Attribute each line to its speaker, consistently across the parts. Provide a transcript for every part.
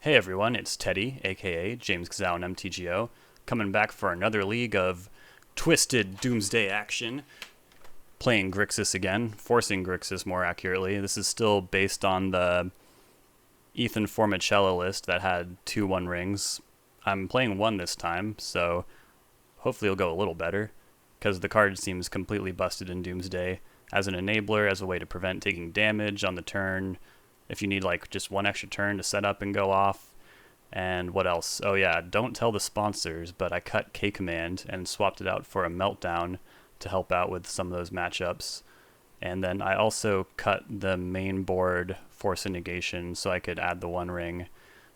Speaker 1: Hey everyone, it's Teddy, aka James Gazal and MTGO, coming back for another league of twisted doomsday action. Playing Grixis again, forcing Grixis more accurately. This is still based on the Ethan Formichella list that had 2-1 rings. I'm playing 1 this time, so hopefully it'll go a little better, because the card seems completely busted in Doomsday as an enabler, as a way to prevent taking damage on the turn, if you need like just one extra turn to set up and go off. And what else? Oh yeah, don't tell the sponsors, but I cut K-Command and swapped it out for a Meltdown to help out with some of those matchups. And then I also cut the main board Force and Negation so I could add the One Ring,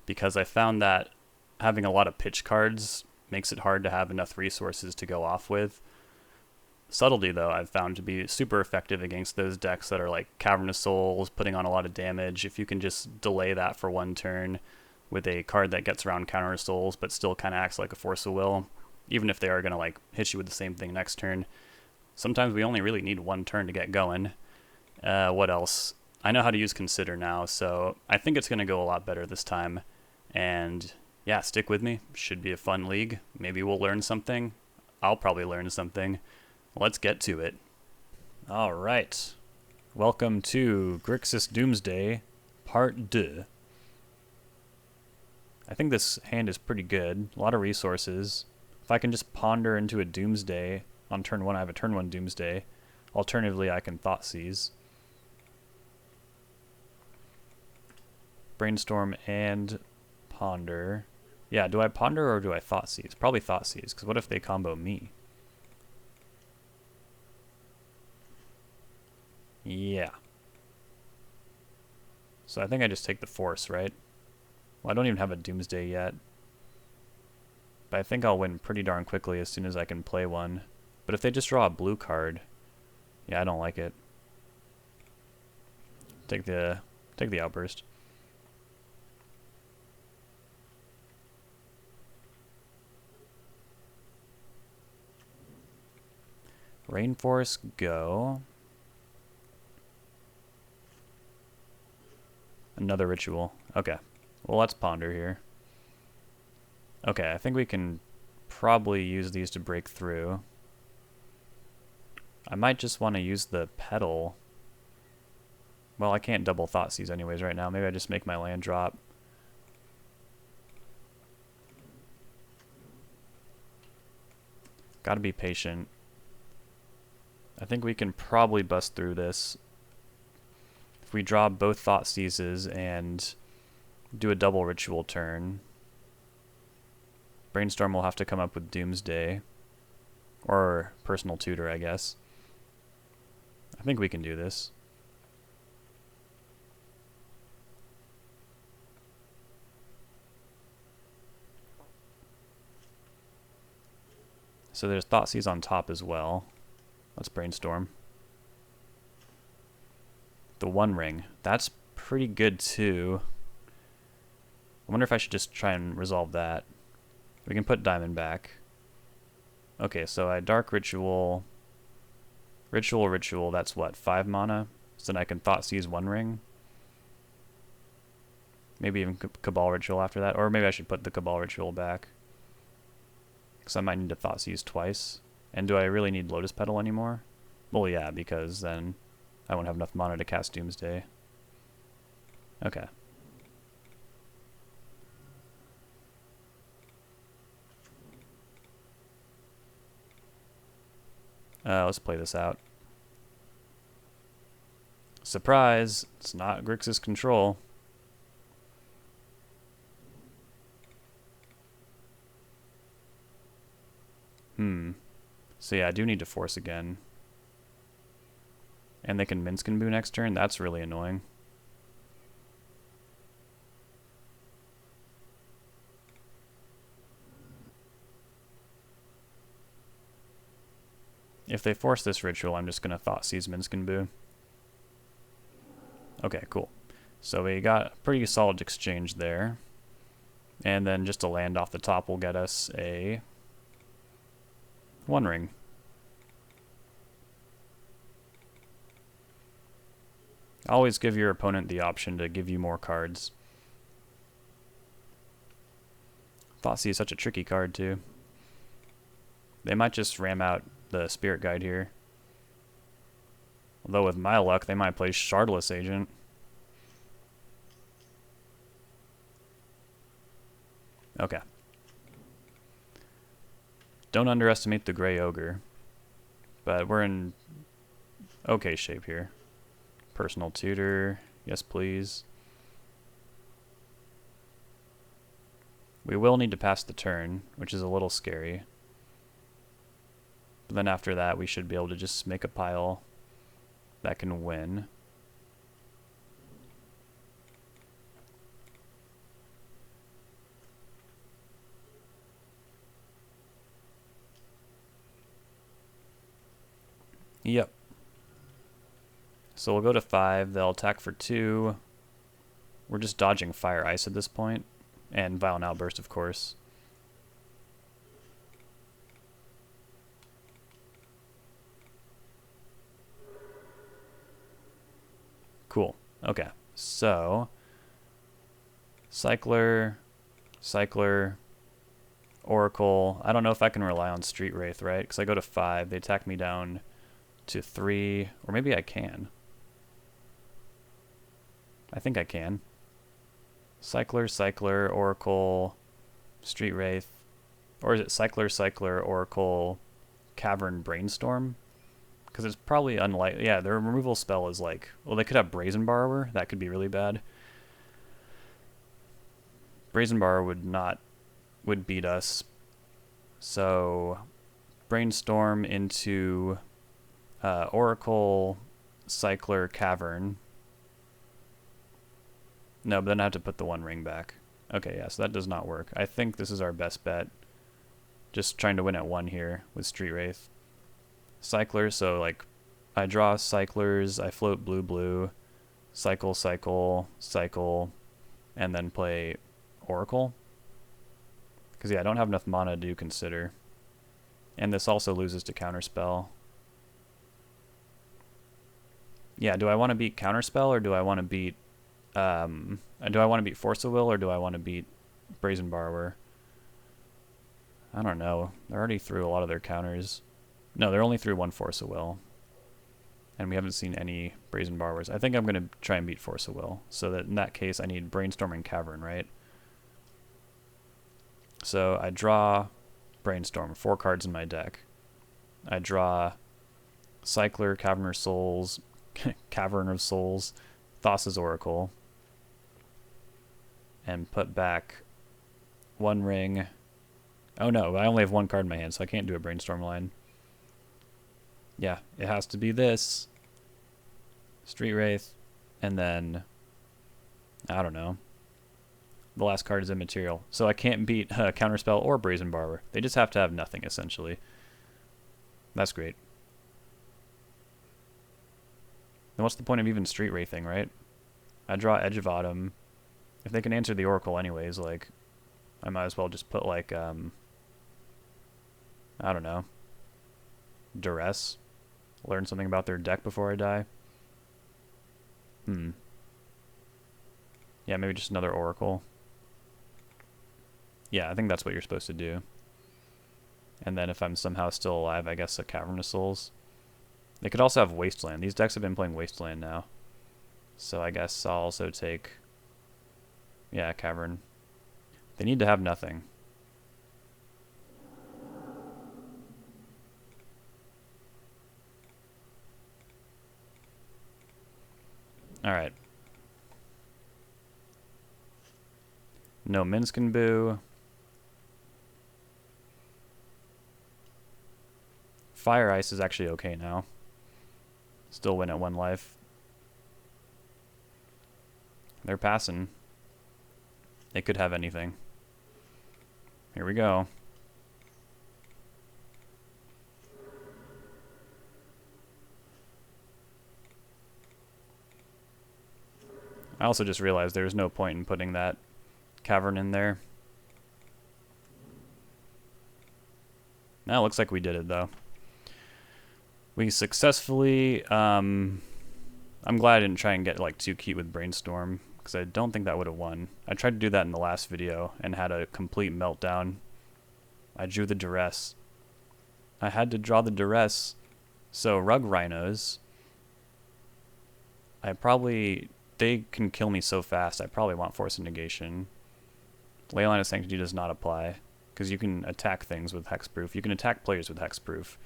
Speaker 1: because I found that having a lot of pitch cards makes it hard to have enough resources to go off with. Subtlety, though, I've found to be super effective against those decks that are like Cavernous Souls, putting on a lot of damage. If you can just delay that for one turn with a card that gets around Counter Souls but still kind of acts like a Force of Will, even if they are going to like hit you with the same thing next turn. Sometimes we only really need one turn to get going. What else? I know how to use Consider now, so I think it's going to go a lot better this time. And yeah, stick with me. Should be a fun league. Maybe we'll learn something. I'll probably learn something. Let's get to it. Alright. Welcome to GRIXIS Doomsday Part 2. I think this hand is pretty good. A lot of resources. If I can just ponder into a Doomsday on turn 1, I have a turn 1 Doomsday. Alternatively, I can Thoughtseize. Brainstorm and Ponder. Yeah, do I Ponder or do I Thoughtseize? Probably Thoughtseize, because what if they combo me? Yeah. So I think I just take the Force, right? Well, I don't even have a Doomsday yet. But I think I'll win pretty darn quickly as soon as I can play one. But if they just draw a blue card, yeah, I don't like it. Take the Outburst. Rainforest, go. Another Ritual. Okay. Well, let's Ponder here. Okay, I think we can probably use these to break through. I might just want to use the Petal. Well, I can't double Thoughtseize anyways right now. Maybe I just make my land drop. Gotta be patient. I think we can probably bust through this. If we draw both Thoughtseizes and do a double Ritual turn, Brainstorm will have to come up with Doomsday. Or Personal Tutor, I guess. I think we can do this. So there's Thoughtseize on top as well. Let's Brainstorm. The One Ring. That's pretty good too. I wonder if I should just try and resolve that. We can put Diamond back. Okay, so I Dark Ritual. Ritual, that's what, 5 mana? So then I can Thoughtseize One Ring. Maybe even Cabal Ritual after that. Or maybe I should put the Cabal Ritual back, because I might need to Thoughtseize twice. And do I really need Lotus Petal anymore? Well, yeah, because then I won't have enough mana to cast Doomsday. Okay. Let's play this out. Surprise! It's not Grixis control. So yeah, I do need to Force again. And they can Minsc and Boo next turn? That's really annoying. If they force this Ritual, I'm just going to Thoughtseize Minsc and Boo. Okay, cool. So we got a pretty solid exchange there. And then just a land off the top will get us a One Ring. Always give your opponent the option to give you more cards. Thoughtseize is such a tricky card, too. They might just ram out the Spirit Guide here. Although with my luck, they might play Shardless Agent. Okay. Don't underestimate the Grey Ogre. But we're in okay shape here. Personal Tutor. Yes, please. We will need to pass the turn, which is a little scary. But then after that, we should be able to just make a pile that can win. Yep. So we'll go to 5. They'll attack for 2. We're just dodging Fire Ice at this point. And Violent Outburst, of course. Cool. Okay. So, Cycler, Oracle. I don't know if I can rely on Street Wraith, right? Because I go to 5. They attack me down to 3. Or maybe I can. I think I can. Cycler, Oracle, Street Wraith. Or is it Cycler, Oracle, Cavern, Brainstorm? Because it's probably unlikely. Yeah, their removal spell is like... Well, they could have Brazen Borrower. That could be really bad. Brazen Borrower would beat us. So, Brainstorm into Oracle, Cycler, Cavern. No, but then I have to put the 1 ring back. Okay, yeah, so that does not work. I think this is our best bet. Just trying to win at 1 here with Street Wraith. Cycler, so like I draw Cyclers, I float blue, cycle, and then play Oracle. Because yeah, I don't have enough mana to consider. And this also loses to Counterspell. Yeah, do I want to beat Counterspell or do I want to beat Force of Will or do I want to beat Brazen Borrower? I don't know. They're already through a lot of their counters. No, they're only through 1 Force of Will. And we haven't seen any Brazen Borrowers. I think I'm going to try and beat Force of Will. So that in that case, I need Brainstorm and Cavern, right? So I draw Brainstorm, 4 cards in my deck. I draw Cycler, Cavern of Souls, Thassa's Oracle, and put back 1 ring. Oh no, I only have 1 card in my hand, so I can't do a Brainstorm line. Yeah, it has to be this. Street Wraith, and then, I don't know. The last card is immaterial. So I can't beat Counterspell or Brazen Borrower. They just have to have nothing, essentially. That's great. Then what's the point of even Street Wraithing, right? I draw Edge of Autumn. If they can answer the Oracle anyways, like, I might as well just put, like, I don't know. Duress. Learn something about their deck before I die. Yeah, maybe just another Oracle. Yeah, I think that's what you're supposed to do. And then if I'm somehow still alive, I guess a Cavern of Souls. They could also have Wasteland. These decks have been playing Wasteland now. So I guess I'll also take... Yeah, Cavern. They need to have nothing. Alright. No Minskin Boo. Fire Ice is actually okay now. Still win at 1 life. They're passing. They could have anything. Here we go. I also just realized there's no point in putting that Cavern in there. Now it looks like we did it, though. We successfully... I'm glad I didn't try and get, like, too cute with Brainstorm, because I don't think that would have won. I tried to do that in the last video and had a complete meltdown. I drew the duress. I had to draw the duress. So Rug Rhinos, they can kill me so fast, I probably want Force of Negation. Leyline of Sanctity does not apply, because you can attack things with hexproof. You can attack players with hexproof.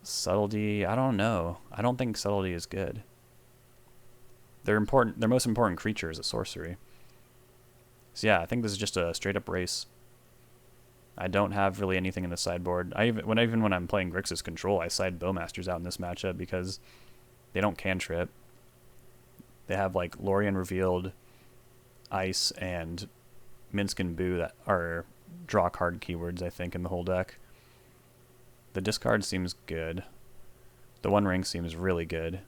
Speaker 1: Subtlety, I don't know. I don't think subtlety is good. Their most important creature is a sorcery. So yeah, I think this is just a straight up race. I don't have really anything in the sideboard. Even when I'm playing Grixis Control, I side Bowmasters out in this matchup because they don't cantrip. They have like Lorien Revealed, Ice, and Minsk and Boo that are draw card keywords, I think, in the whole deck. The discard seems good. The One Ring seems really good.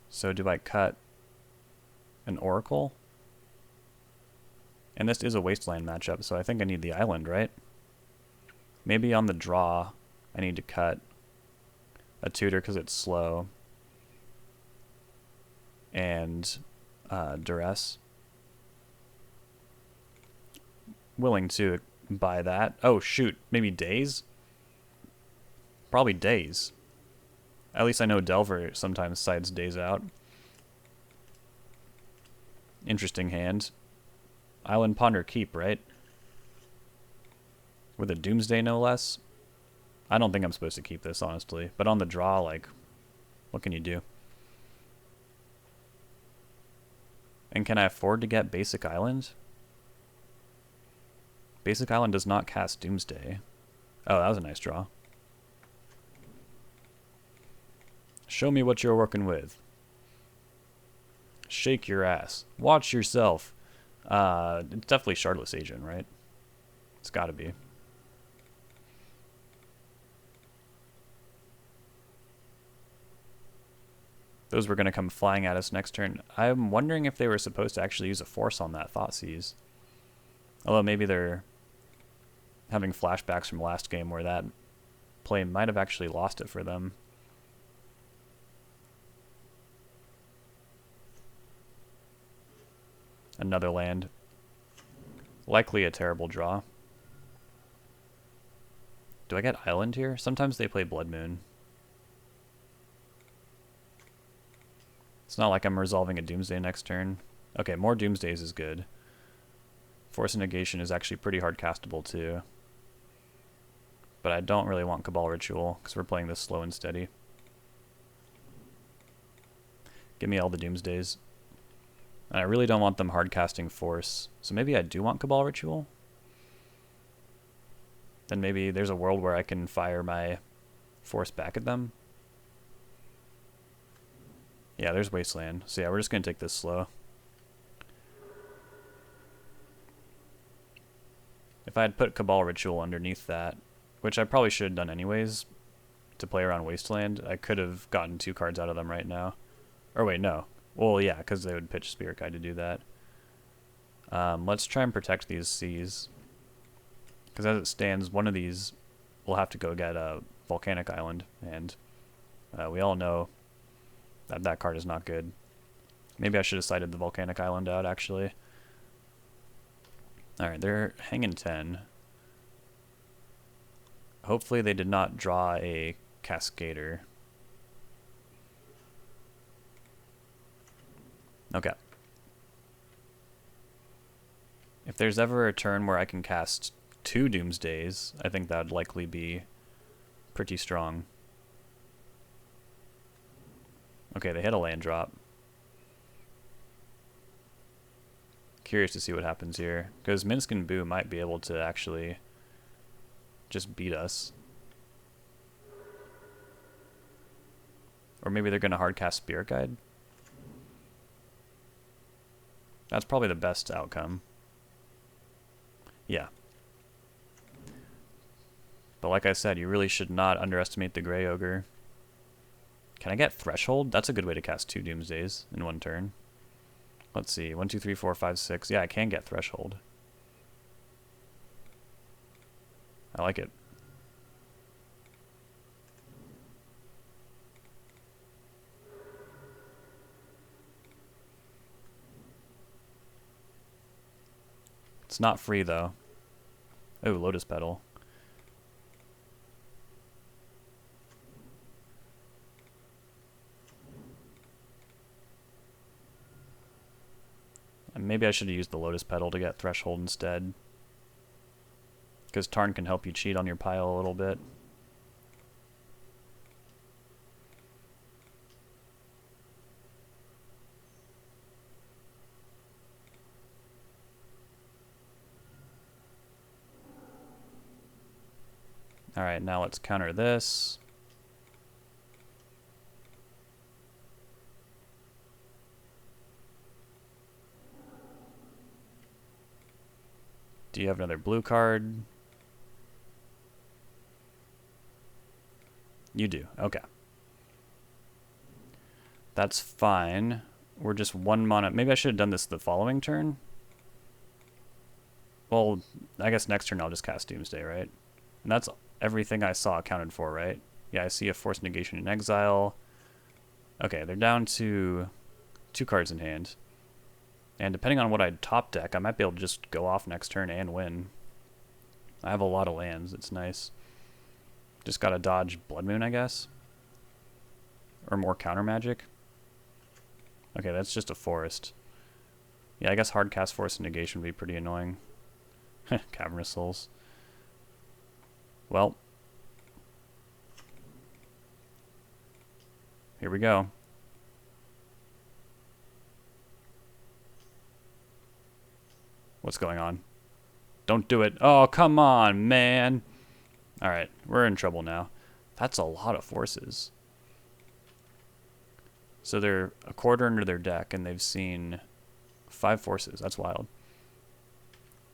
Speaker 1: So do I cut an Oracle? And this is a Wasteland matchup, so I think I need the island, right? Maybe on the draw, I need to cut a Tutor because it's slow. And Duress. Willing to buy that. Oh, shoot. Maybe Daze? Probably Daze. At least I know Delver sometimes sides Daze out. Interesting hand. Island Ponder Keep, right? With a Doomsday, no less. I don't think I'm supposed to keep this, honestly. But on the draw, like, what can you do? And can I afford to get Basic Island? Basic Island does not cast Doomsday. Oh, that was a nice draw. Show me what you're working with. Shake your ass. Watch yourself. It's definitely Shardless Agent, right? It's gotta be. Those were gonna come flying at us next turn. I'm wondering if they were supposed to actually use a force on that Thoughtseize. Although maybe they're having flashbacks from last game where that play might have actually lost it for them. Another land. Likely a terrible draw. Do I get Island here? Sometimes they play Blood Moon. It's not like I'm resolving a Doomsday next turn. Okay, more Doomsdays is good. Force of Negation is actually pretty hard castable too. But I don't really want Cabal Ritual because we're playing this slow and steady. Give me all the Doomsdays. And I really don't want them hard casting Force. So maybe I do want Cabal Ritual. Then maybe there's a world where I can fire my Force back at them. Yeah, there's Wasteland. So yeah, we're just going to take this slow. If I had put Cabal Ritual underneath that, which I probably should have done anyways, to play around Wasteland, I could have gotten 2 cards out of them right now. Or wait, no. Well, yeah, because they would pitch Spirit Guide to do that. Let's try and protect these seas. Because as it stands, one of these will have to go get a Volcanic Island, and we all know that that card is not good. Maybe I should have cited the Volcanic Island out, actually. Alright, they're hanging 10. Hopefully they did not draw a Cascader. Okay. If there's ever a turn where I can cast 2 Doomsdays, I think that would likely be pretty strong. Okay, they hit a land drop. Curious to see what happens here, because Minsk and Boo might be able to actually just beat us. Or maybe they're going to hardcast Spirit Guide. That's probably the best outcome. Yeah. But like I said, you really should not underestimate the Grey Ogre. Can I get Threshold? That's a good way to cast 2 Doomsdays in one turn. Let's see. 1, 2, 3, 4, 5, 6. Yeah, I can get Threshold. I like it. It's not free, though. Oh, Lotus Petal. And maybe I should have used the Lotus Petal to get Threshold instead. Because Tarn can help you cheat on your pile a little bit. Alright, now let's counter this. Do you have another blue card? You do, okay. That's fine. We're just 1 mana. Maybe I should have done this the following turn? Well, I guess next turn I'll just cast Doomsday, right? And that's everything I saw accounted for, right? Yeah, I see a Forced Negation in Exile. Okay, they're down to 2 cards in hand. And depending on what I top deck, I might be able to just go off next turn and win. I have a lot of lands, it's nice. Just gotta dodge Blood Moon, I guess. Or more counter magic. Okay, that's just a forest. Yeah, I guess hard cast Force Negation would be pretty annoying. Cavernous Souls. Well. Here we go. What's going on? Don't do it. Oh, come on, man. Alright, we're in trouble now. That's a lot of forces. So they're a quarter under their deck, and they've seen 5 forces. That's wild.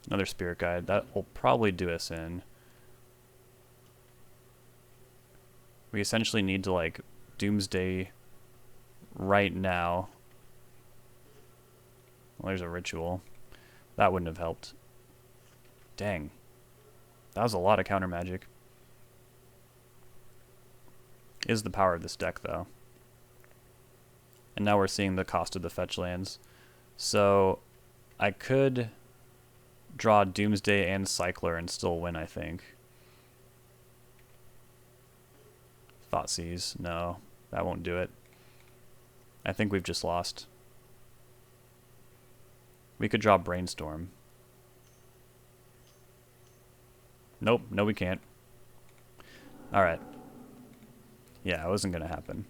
Speaker 1: Another Spirit Guide. That will probably do us in. We essentially need to, like, Doomsday right now. Well, there's a Ritual. That wouldn't have helped. Dang. That was a lot of counter magic. Is the power of this deck, though. And now we're seeing the cost of the fetch lands. So I could draw Doomsday and Cycler and still win, I think. Thoughtseize. No, that won't do it. I think we've just lost. We could draw Brainstorm. Nope, no we can't. Alright. Yeah, it wasn't going to happen.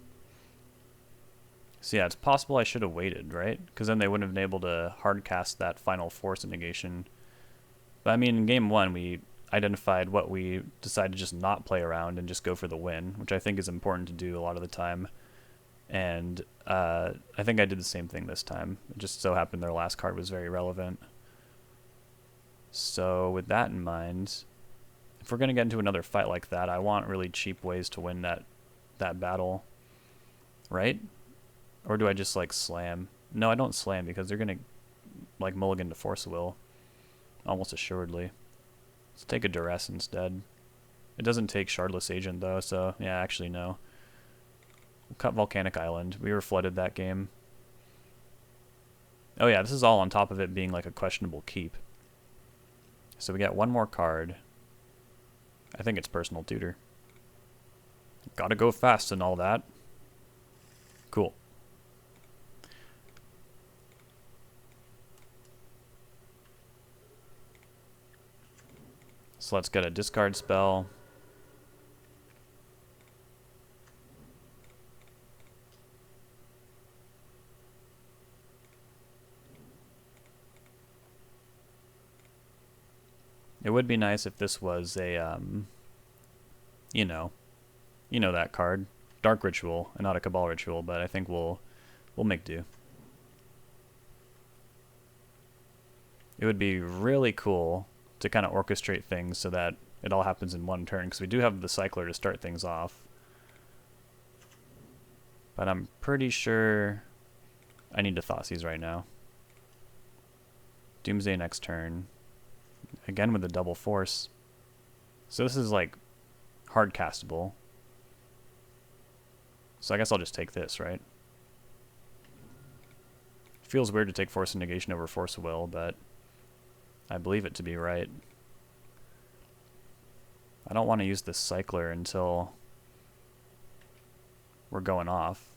Speaker 1: So yeah, it's possible I should have waited, right? Because then they wouldn't have been able to hard cast that final Force Negation. But I mean, in game 1, we identified what we decided to just not play around and just go for the win, which I think is important to do a lot of the time. And I think I did the same thing this time. It just so happened their last card was very relevant. So with that in mind, if we're going to get into another fight like that, I want really cheap ways to win that battle, right? Or do I just, like, slam? No, I don't slam because they're going to, like, mulligan to Force Will. Almost assuredly. Let's take a Duress instead. It doesn't take Shardless Agent, though, so, yeah, actually, no. We'll cut Volcanic Island. We were flooded that game. Oh, yeah, this is all on top of it being, like, a questionable keep. So we got 1 more card. I think it's Personal Tutor. Gotta go fast and all that. Cool. So let's get a discard spell. It would be nice if this was a, you know that card. Dark Ritual and not a Cabal Ritual, but I think we'll make do. It would be really cool to kind of orchestrate things so that it all happens in 1 turn, because we do have the Cycler to start things off. But I'm pretty sure I need to Thoughtseize right now. Doomsday next turn. Again with the double Force. So this is like hard castable. So I guess I'll just take this, right? Feels weird to take Force Negation over Force of Will, but I believe it to be right. I don't want to use this cycler until we're going off.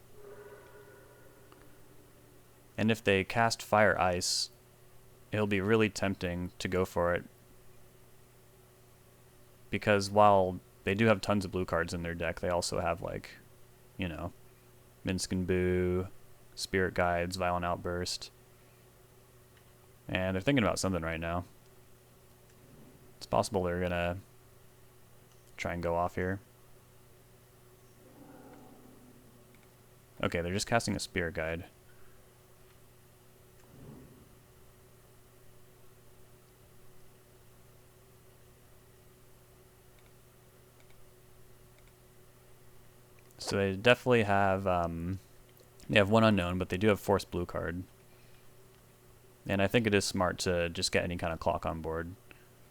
Speaker 1: And if they cast Fire Ice, it'll be really tempting to go for it. Because while they do have tons of blue cards in their deck, they also have, like, you know, Minsk and Boo, Spirit Guides, Violent Outburst. And they're thinking about something right now. It's possible they're gonna try and go off here. Okay, they're just casting a Spirit Guide. So they definitely have, they have one unknown, but they do have Force Blue card. And I think it is smart to just get any kind of clock on board.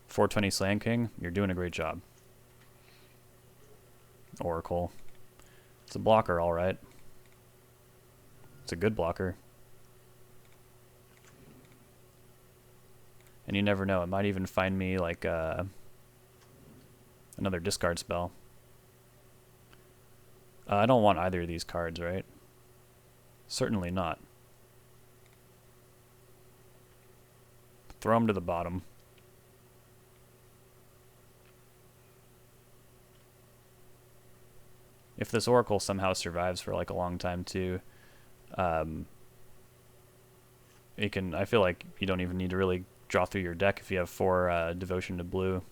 Speaker 1: 420 Slam King, you're doing a great job. Oracle. It's a blocker, alright. It's a good blocker. And you never know, it might even find me like another discard spell. I don't want either of these cards, right? Certainly not. Throw them to the bottom. If this Oracle somehow survives for like a long time too, it can. I feel like you don't even need to really draw through your deck if you have 4 Devotion to Blue.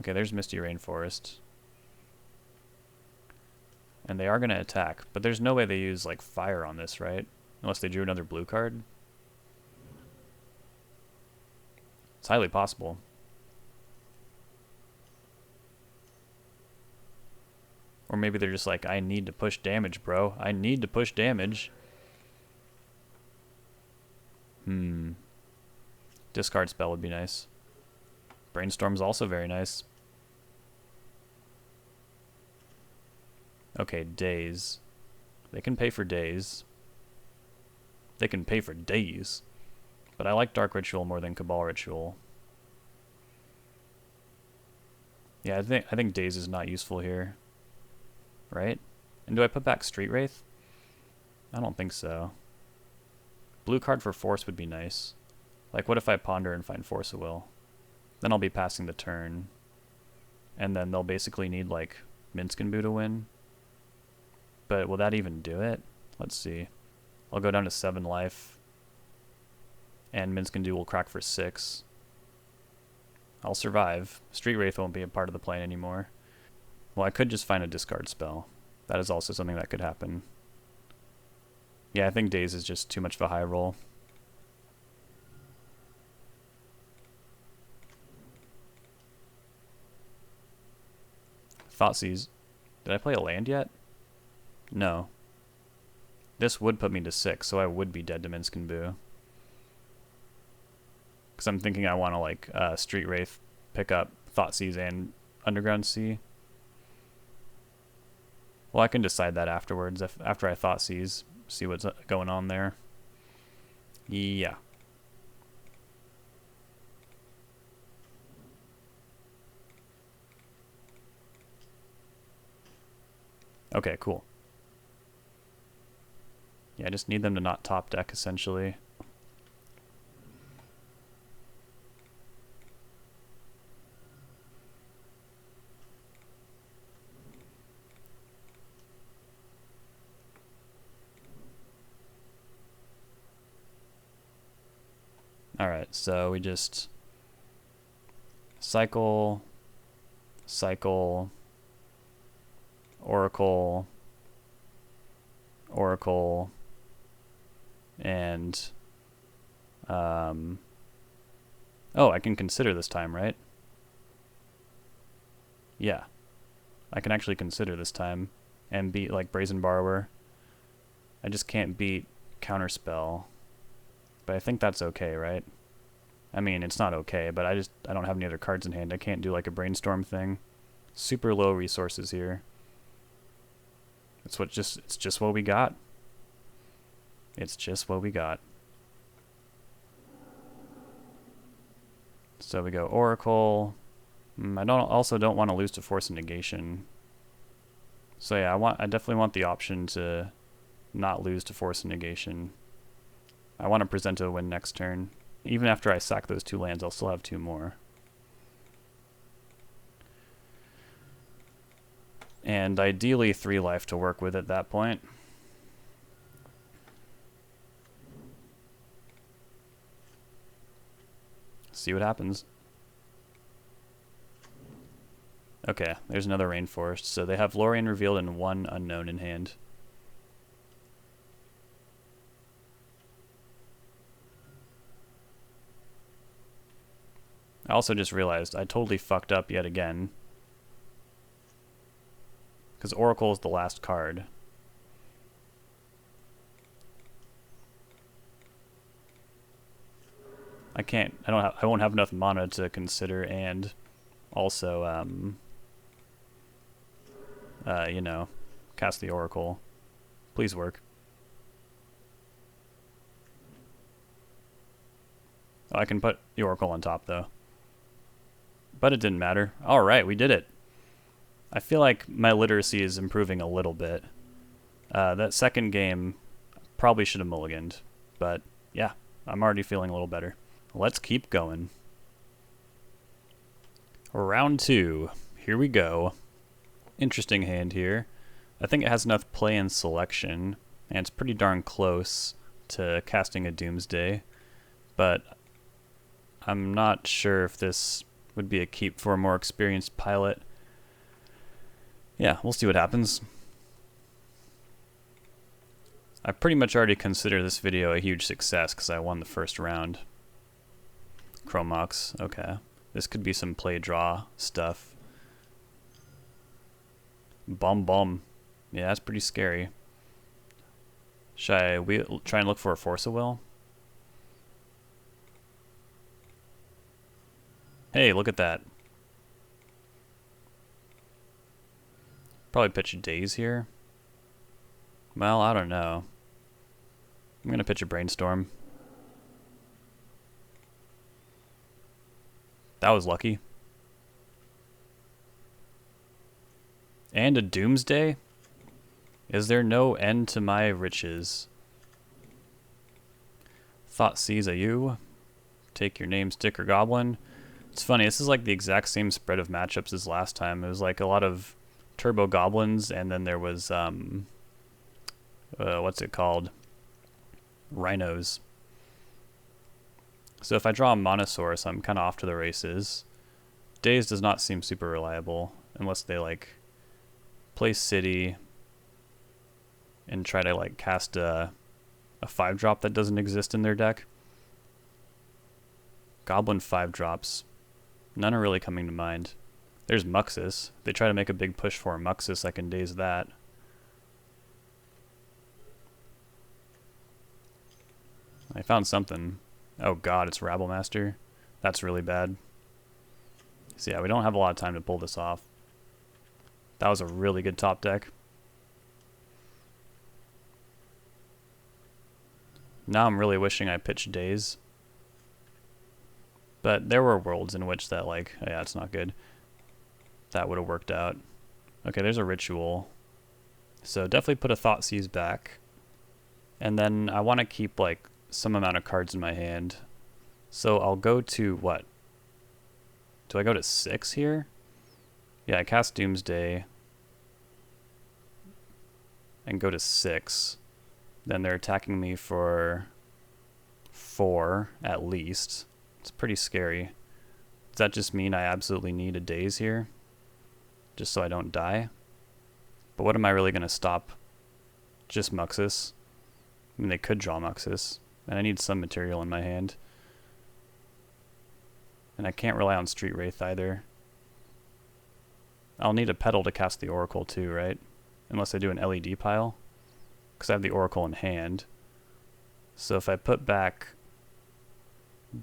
Speaker 1: Okay, there's Misty Rainforest. And they are going to attack, but there's no way they use like fire on this, right? Unless they drew another blue card. It's highly possible. Or maybe they're just like, I need to push damage, bro. I need to push damage. Discard spell would be nice. Brainstorm's also very nice. Okay, days. They can pay for days. They can pay for days. But I like Dark Ritual more than Cabal Ritual. Yeah, I think days is not useful here. Right? And do I put back Street Wraith? I don't think so. Blue card for Force would be nice. Like, what if I ponder and find Force of Will? Then I'll be passing the turn. And then they'll basically need, like, Minsk and Boo to win. But will that even do it? Let's see. I'll go down to 7 life. And Minsk and Boo will crack for 6. I'll survive. Street Wraith won't be a part of the plan anymore. Well, I could just find a discard spell. That is also something that could happen. Yeah, I think Daze is just too much of a high roll. Thoughtseize. Did I play a land yet? No. This would put me to 6, so I would be dead to Minsk and Boo. Because I'm thinking I want to, like, Street Wraith, pick up Thoughtseize and Underground Sea. Well, I can decide that afterwards, after I Thoughtseize, see what's going on there. Yeah. Okay, cool. Yeah, I just need them to not top deck, essentially. Alright, so we just cycle, Oracle, and oh, I can consider this time, right? Yeah, I can actually consider this time and beat like Brazen Borrower. I just can't beat Counterspell, but I think that's okay, right? I mean, it's not okay, but I don't have any other cards in hand. I can't do like a Brainstorm thing. Super low resources here. It's just what we got. It's just what we got. So we go Oracle. I also don't want to lose to Force and Negation. So yeah, I definitely want the option to not lose to Force and Negation. I want to present a win next turn. Even after I sack those 2 lands, I'll still have 2 more. And ideally 3 life to work with at that point. See what happens. Okay, there's another Rainforest. So they have Lorien revealed and 1 unknown in hand. I also just realized I totally fucked up yet again. Because Oracle is the last card. I won't have enough mana to consider and also, you know, cast the Oracle. Please work. Oh, I can put the Oracle on top, though. But it didn't matter. Alright, we did it. I feel like my literacy is improving a little bit. That second game probably should have mulliganed. But, yeah, I'm already feeling a little better. Let's keep going. Round 2. Here we go. Interesting hand here. I think it has enough play and selection, and it's pretty darn close to casting a Doomsday, but I'm not sure if this would be a keep for a more experienced pilot. Yeah, we'll see what happens. I pretty much already consider this video a huge success because I won the first round. Chromox, okay. This could be some play draw stuff. Bum bum. Yeah, that's pretty scary. Should I try and look for a Force of Will? Hey, look at that. Probably pitch a Daze here. Well, I don't know. I'm gonna pitch a Brainstorm. That was lucky. And a Doomsday? Is there no end to my riches? Thoughtseize you. Take your name, Sticker Goblin. It's funny, this is like the exact same spread of matchups as last time. It was like a lot of Turbo Goblins, and then there was, what's it called? Rhinos. So if I draw a Monosaurus, I'm kind of off to the races. Daze does not seem super reliable, unless they, like, play City and try to, like, cast a 5-drop that doesn't exist in their deck. Goblin 5-drops. None are really coming to mind. There's Muxus. If they try to make a big push for Muxus, I can Daze that. I found something. Oh god, it's Rabblemaster. That's really bad. So yeah, we don't have a lot of time to pull this off. That was a really good top deck. Now I'm really wishing I pitched Daze. But there were worlds in which that, like, oh yeah, it's not good. That would have worked out. Okay, there's a Ritual. So definitely put a Thoughtseize back. And then I want to keep, like, some amount of cards in my hand. So I'll go to what? Do I go to 6 here? Yeah, I cast Doomsday and go to 6. Then they're attacking me for 4 at least. It's pretty scary. Does that just mean I absolutely need a Daze here? Just so I don't die? But what am I really going to stop? Just Muxus? I mean, they could draw Muxus. And I need some material in my hand. And I can't rely on Street Wraith either. I'll need a Petal to cast the Oracle too, right? Unless I do an LED pile. Because I have the Oracle in hand. So if I put back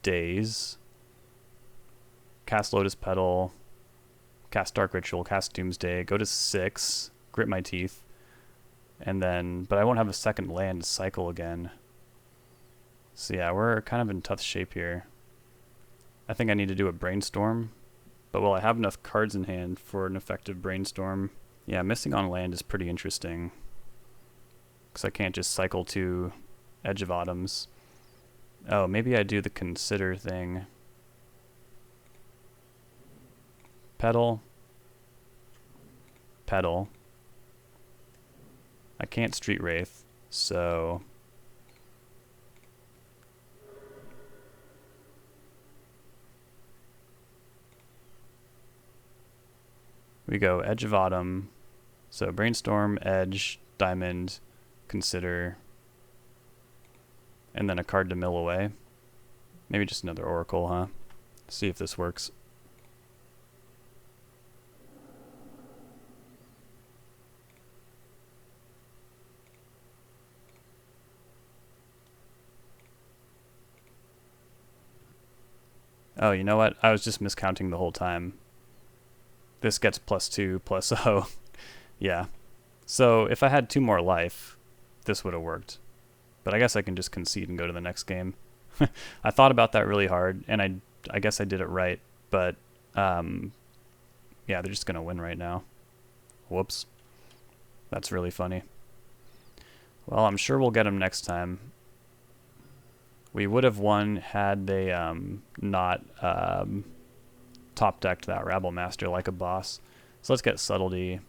Speaker 1: Daze, cast Lotus Petal, cast Dark Ritual, cast Doomsday, go to 6, grit my teeth, and then, but I won't have a second land to cycle again. So yeah, we're kind of in tough shape here. I think I need to do a brainstorm. But will I have enough cards in hand for an effective brainstorm? Yeah, missing on land is pretty interesting. Because I can't just cycle to Edge of Autumns. Oh, maybe I do the consider thing. Pedal. Pedal. I can't Street Wraith, so... we go Edge of Autumn. So Brainstorm, Edge, Diamond, Consider, and then a card to mill away. Maybe just another Oracle, huh? See if this works. Oh, you know what? I was just miscounting the whole time. This gets +2 plus O. Yeah. So if I had 2 more life, this would have worked. But I guess I can just concede and go to the next game. I thought about that really hard, and I guess I did it right. But, yeah, they're just going to win right now. Whoops. That's really funny. Well, I'm sure we'll get them next time. We would have won had they not top decked that Rabble Master like a boss. So let's get Subtlety.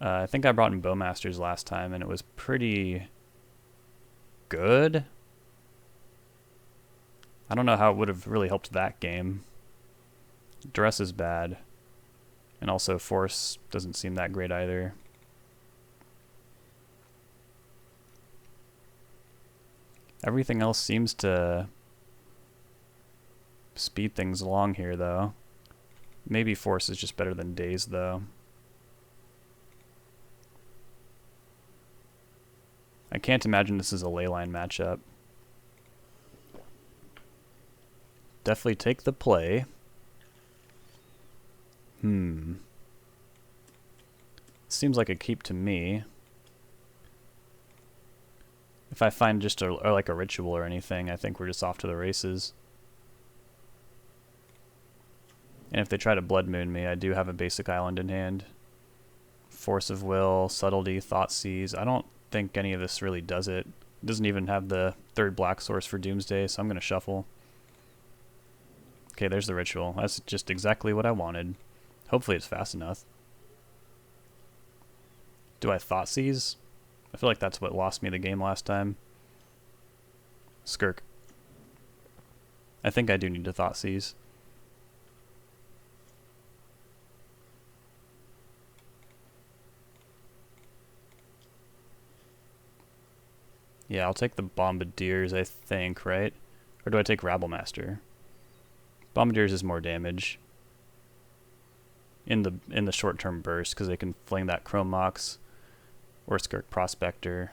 Speaker 1: I think I brought in Bowmasters last time, and it was pretty good. I don't know how it would have really helped that game. Duress is bad. And also Force doesn't seem that great either. Everything else seems to speed things along here, though. Maybe Force is just better than Daze, though. I can't imagine this is a leyline matchup. Definitely take the play. Seems like a keep to me. If I find just like a ritual or anything, I think we're just off to the races. And if they try to Blood Moon me, I do have a basic island in hand. Force of Will, Subtlety, Thoughtseize. I don't think any of this really does it. It doesn't even have the 3rd black source for Doomsday, so I'm going to shuffle. Okay, there's the ritual. That's just exactly what I wanted. Hopefully it's fast enough. Do I Thoughtseize? I feel like that's what lost me the game last time. Skirk. I think I do need to Thoughtseize. Yeah, I'll take the Bombardiers, I think, right? Or do I take Rabble Master? Bombardiers is more damage in the short-term burst because they can fling that Chrome Mox or Skirk Prospector.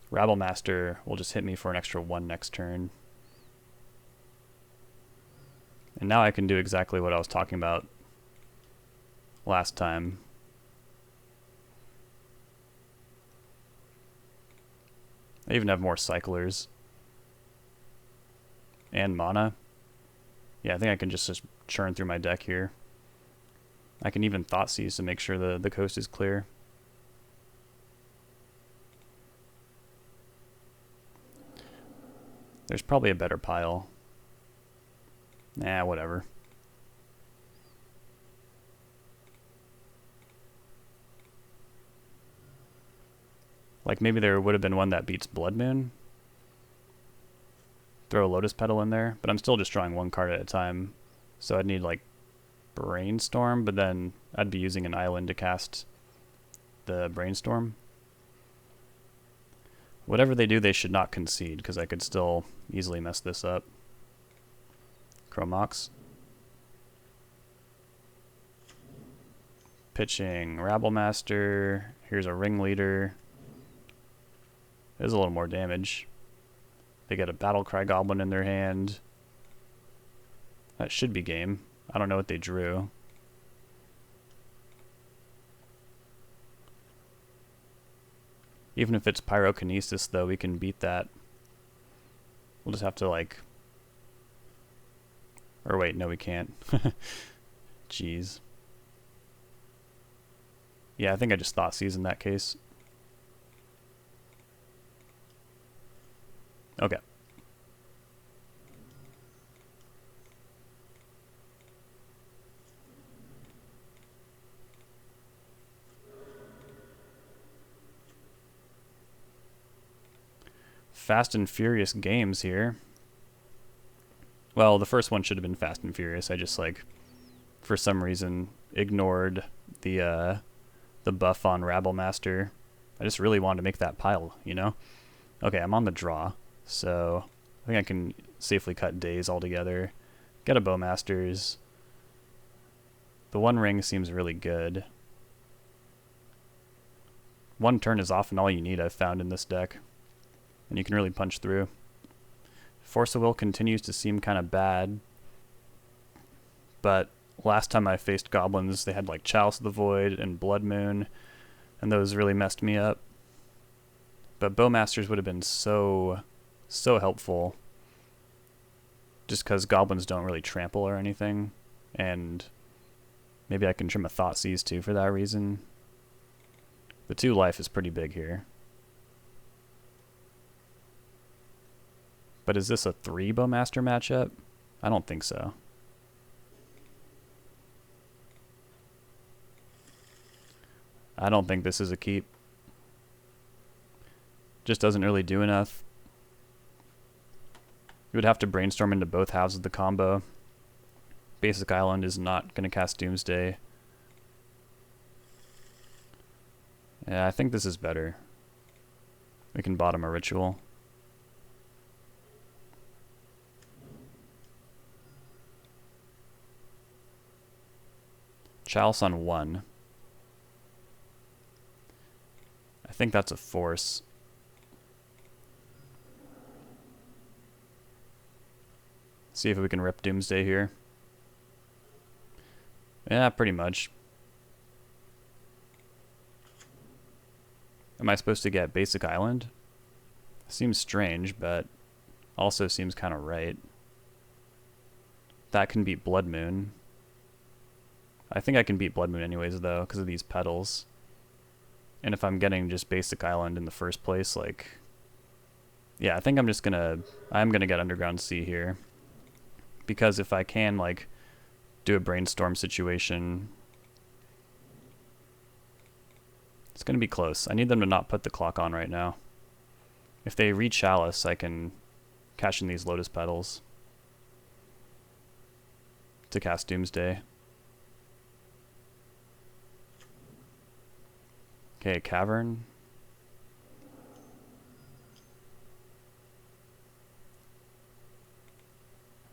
Speaker 1: Rabble Master will just hit me for an extra 1 next turn. And now I can do exactly what I was talking about last time. I even have more cyclers. And mana. Yeah, I think I can just churn through my deck here. I can even Thoughtseize to make sure the coast is clear. There's probably a better pile. Nah, whatever. Like maybe there would have been one that beats Blood Moon. Throw a Lotus Petal in there, but I'm still just drawing 1 card at a time. So I'd need like Brainstorm, but then I'd be using an island to cast the Brainstorm. Whatever they do, they should not concede, because I could still easily mess this up. Chromox. Pitching Rabble Master. Here's a Ringleader. There's a little more damage. They get a Battlecry Goblin in their hand. That should be game. I don't know what they drew. Even if it's Pyrokinesis, though, we can beat that. We'll just have to, like, Or wait, no we can't. Jeez. Yeah, I think I just thought C's in that case. Okay. Fast and Furious games here. Well, the first one should have been Fast and Furious. I just, like, for some reason, ignored the buff on Rabblemaster. I just really wanted to make that pile, you know? Okay, I'm on the draw, so I think I can safely cut days altogether. Get a Bowmasters. The One Ring seems really good. One turn is often all you need, I've found in this deck. And you can really punch through. Force of Will continues to seem kind of bad. But last time I faced goblins, they had like Chalice of the Void and Blood Moon. And those really messed me up. But Bowmasters would have been so helpful. Just because goblins don't really trample or anything. And maybe I can trim a Thoughtseize too for that reason. The 2 life is pretty big here. But is this a 3 Bowmaster matchup? I don't think so. I don't think this is a keep. Just doesn't really do enough. You would have to brainstorm into both halves of the combo. Basic Island is not going to cast Doomsday. Yeah, I think this is better. We can bottom a Ritual. Chalice on 1. I think that's a force. See if we can rip Doomsday here. Yeah, pretty much. Am I supposed to get Basic Island? Seems strange, but also seems kind of right. That can beat Blood Moon. I think I can beat Blood Moon anyways, though, because of these petals. And if I'm getting just Basic Island in the first place, like... Yeah, I think I'm gonna get Underground Sea here. Because if I can, like, do a Brainstorm situation... It's gonna be close. I need them to not put the clock on right now. If they re-Chalice, I can cash in these Lotus Petals to cast Doomsday. Okay, Cavern.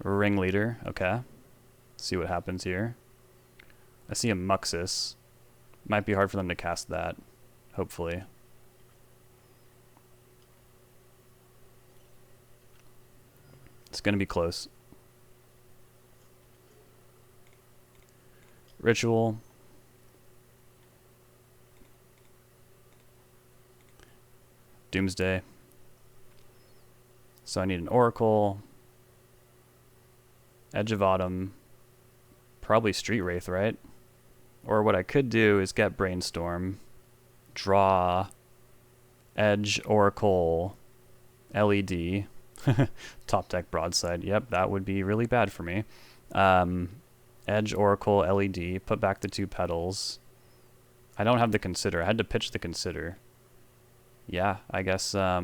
Speaker 1: Ringleader, okay. See what happens here. I see a Muxus. Might be hard for them to cast that, hopefully. It's gonna be close. Ritual. Doomsday. So I need an Oracle, Edge of Autumn, probably Street Wraith, right? Or what I could do is get Brainstorm, draw, Edge, Oracle, LED, top deck Broadside. Yep, that would be really bad for me. Edge, Oracle, LED, put back the 2 petals. I don't have the Consider. I had to pitch the Consider. Yeah, I guess I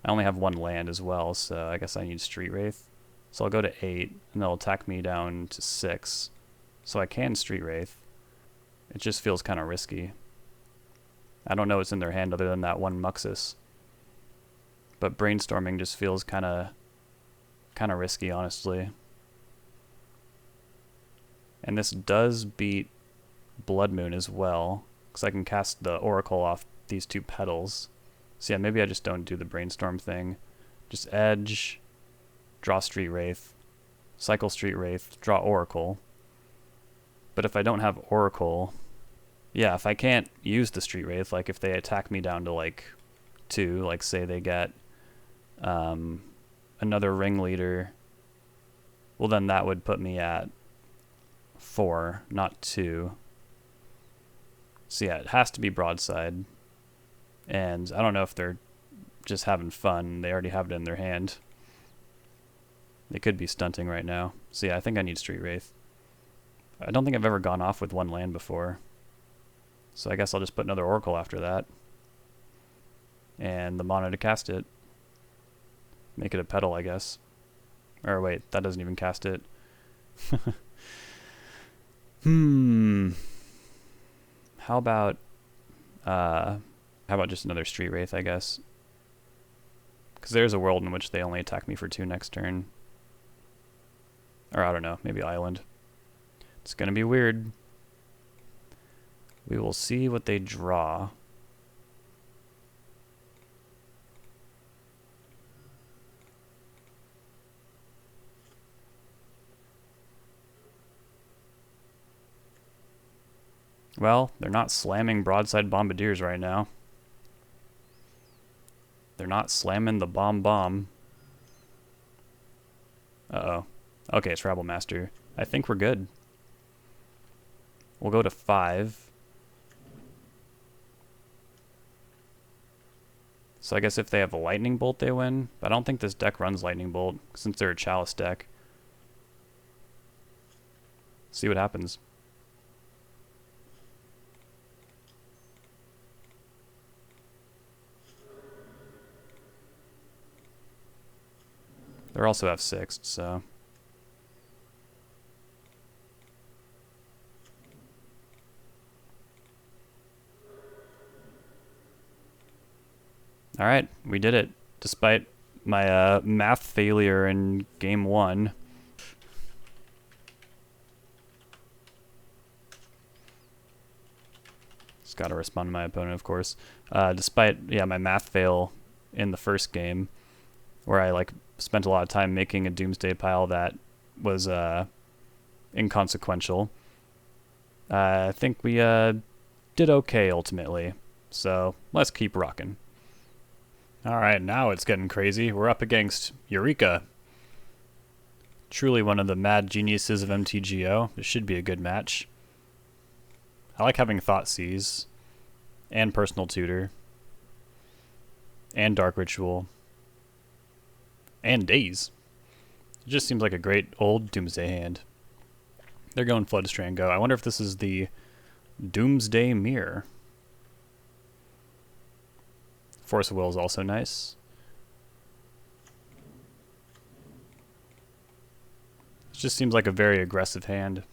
Speaker 1: only have 1 land as well, so I guess I need Street Wraith. So I'll go to 8, and they'll attack me down to 6. So I can Street Wraith. It just feels kind of risky. I don't know what's in their hand other than that 1 Muxus. But Brainstorming just feels kind of risky, honestly. And this does beat Blood Moon as well, because I can cast the Oracle off these 2 petals. So yeah, maybe I just don't do the Brainstorm thing. Just Edge, draw Street Wraith, cycle Street Wraith, draw Oracle. But if I don't have Oracle, yeah, if I can't use the Street Wraith, like if they attack me down to like 2, like say they get another Ringleader Well, then that would put me at 4, not 2. So yeah, it has to be broadside. And I don't know if they're just having fun. They already have it in their hand. They could be stunting right now. So yeah, I think I need Street Wraith. I don't think I've ever gone off with 1 land before. So I guess I'll just put another Oracle after that. And the mana to cast it. Make it a petal, I guess. Or wait, that doesn't even cast it. How about just another Street Wraith, I guess? Because there's a world in which they only attack me for 2 next turn. Or I don't know, maybe Island. It's gonna be weird. We will see what they draw. Well, they're not slamming broadside bombardiers right now. They're not slamming the bomb. Uh-oh. Okay, it's Rabble Master. I think we're good. We'll go to 5. So I guess if they have a Lightning Bolt, they win. But I don't think this deck runs Lightning Bolt, since they're a Chalice deck. See what happens. They're also F6'd, so... Alright, we did it. Despite my math failure in game 1. Just gotta respond to my opponent, of course. Despite, yeah, my math fail in the first game, where I, like, spent a lot of time making a Doomsday pile that was inconsequential. I think we did okay, ultimately. So, let's keep rocking. Alright, now it's getting crazy. We're up against Eureka. Truly one of the mad geniuses of MTGO. This should be a good match. I like having Thoughtseize, and Personal Tutor, and Dark Ritual, and Daze. It just seems like a great old Doomsday hand. They're going Floodstrand Go. I wonder if this is the Doomsday Mirror. Force of Will is also nice. It just seems like a very aggressive hand.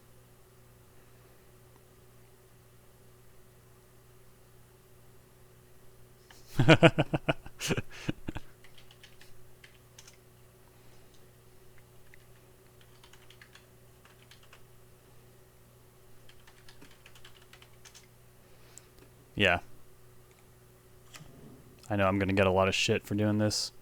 Speaker 1: Yeah. I know I'm gonna get a lot of shit for doing this.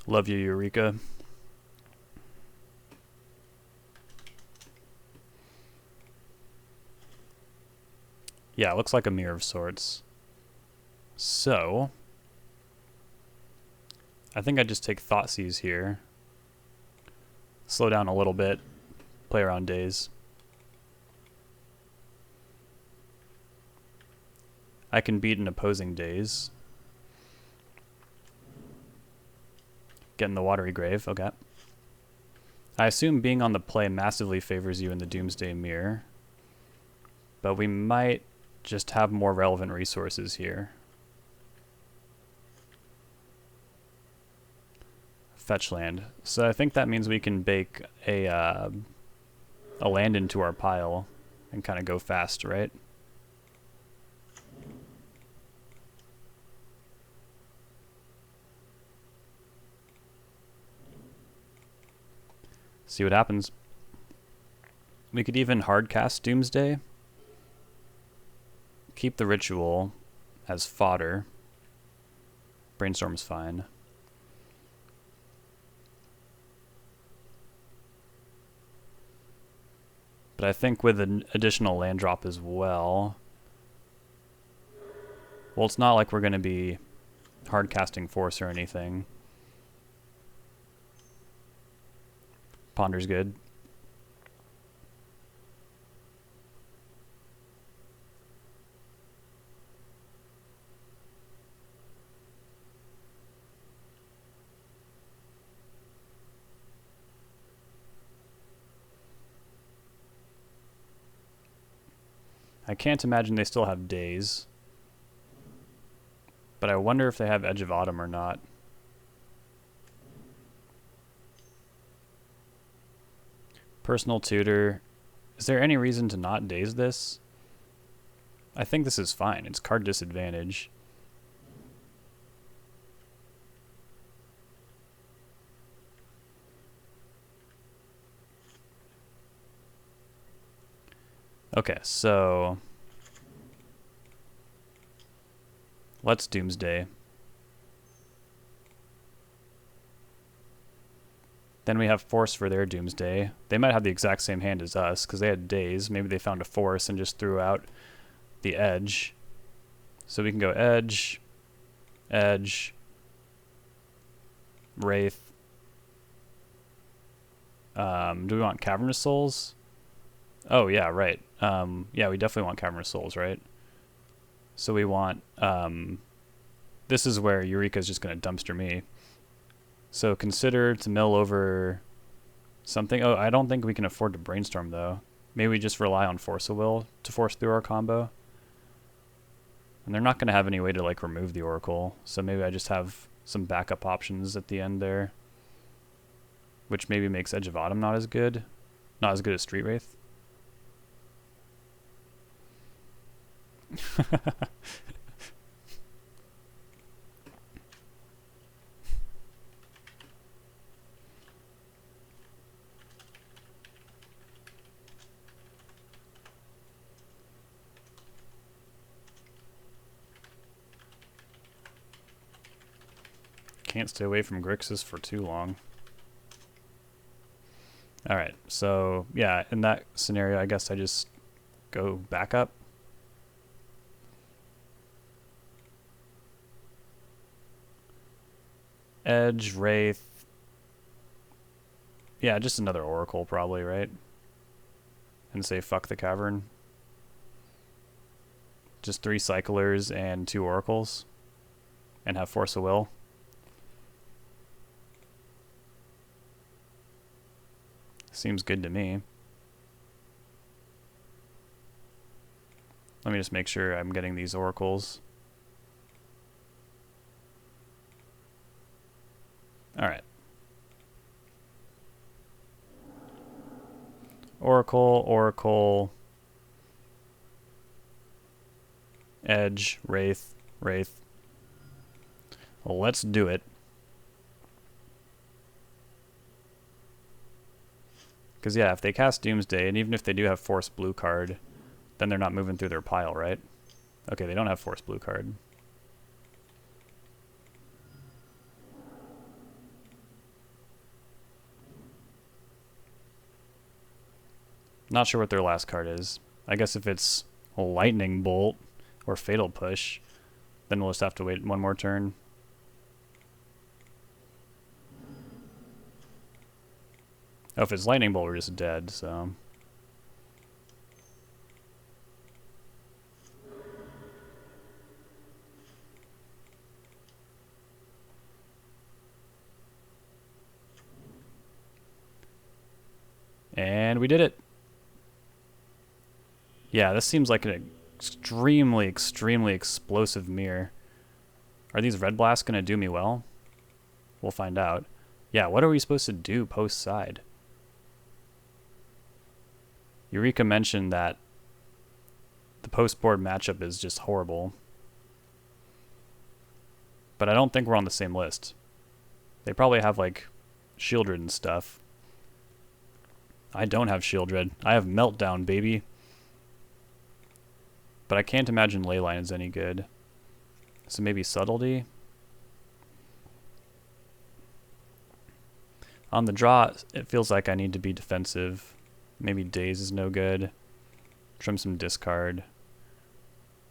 Speaker 1: Love you, Eureka. Yeah, it looks like a Mirror of Sorts. So, I think I just take Thoughtseize here. Slow down a little bit. Play around Daze. I can beat an opposing Daze. Get in the Watery Grave, okay. I assume being on the play massively favors you in the Doomsday Mirror. But we might just have more relevant resources here. Fetch land. So I think that means we can bake a land into our pile and kind of go fast, right? See what happens. We could even hardcast Doomsday. Keep the ritual as fodder. Brainstorm's fine. But I think with an additional land drop as well, well, it's not like we're going to be hard casting force or anything. Ponder's good. I can't imagine they still have days. But I wonder if they have Edge of Autumn or not. Personal tutor. Is there any reason to not daze this? I think this is fine. It's card disadvantage. Okay, so let's Doomsday. Then we have Force for their Doomsday. They might have the exact same hand as us, because they had Daze. Maybe they found a Force and just threw out the Edge. So we can go Edge, Edge, Wraith. Do we want Cavernous Souls? Oh, yeah, right. Yeah, we definitely want Cavernous Souls, right? So we want... this is where Eureka's just going to dumpster me. So consider to mill over something. Oh, I don't think we can afford to brainstorm, though. Maybe we just rely on Force of Will to force through our combo. And they're not going to have any way to, like, remove the Oracle. So maybe I just have some backup options at the end there. Which maybe makes Edge of Autumn not as good. Not as good as Street Wraith. Can't stay away from Grixis for too long. Alright, so yeah, in that scenario, I guess I just go back up. Edge, Wraith. Yeah, just another Oracle probably, right? And say fuck the Cavern. Just 3 Cyclers and 2 Oracles. And have Force of Will. Seems good to me. Let me just make sure I'm getting these Oracles. Alright. Oracle, Oracle, Edge, Wraith, Wraith. Well, let's do it. Because, yeah, if they cast Doomsday, and even if they do have Force blue card, then they're not moving through their pile, right? Okay, they don't have Force blue card. Not sure what their last card is. I guess if it's a Lightning Bolt or Fatal Push, then we'll just have to wait one more turn. Oh, if it's Lightning Bolt, we're just dead, so... And we did it! Yeah, this seems like an extremely, extremely explosive mirror. Are these Red Blasts going to do me well? We'll find out. Yeah, what are we supposed to do post-side? Eureka mentioned that the post-board matchup is just horrible. But I don't think we're on the same list. They probably have, like, Shieldred and stuff. I don't have Shieldred. I have Meltdown, baby. But I can't imagine Leyline is any good. So maybe Subtlety? On the draw, it feels like I need to be defensive. Maybe Daze is no good. Trim some discard.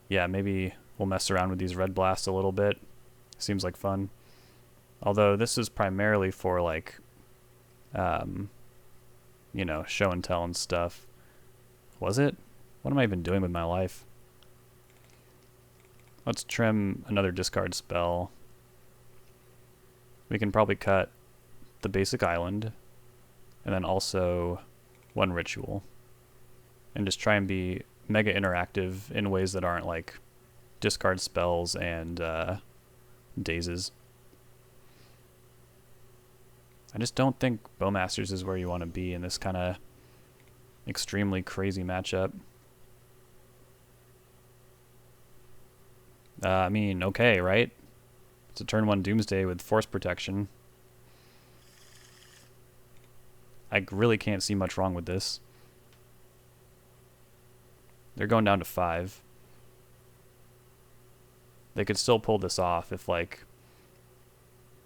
Speaker 1: Yeah, maybe we'll mess around with these red blasts a little bit. Seems like fun. Although this is primarily for like, you know, show and tell and stuff. Was it? What am I even doing with my life? Let's trim another discard spell. We can probably cut the basic island, and then also one ritual. And just try and be mega interactive in ways that aren't like discard spells and dazes. I just don't think Bowmasters is where you want to be in this kind of extremely crazy matchup. I mean, okay, right? It's a turn 1 Doomsday with Force Protection. I really can't see much wrong with this. They're going down to 5. They could still pull this off if, like,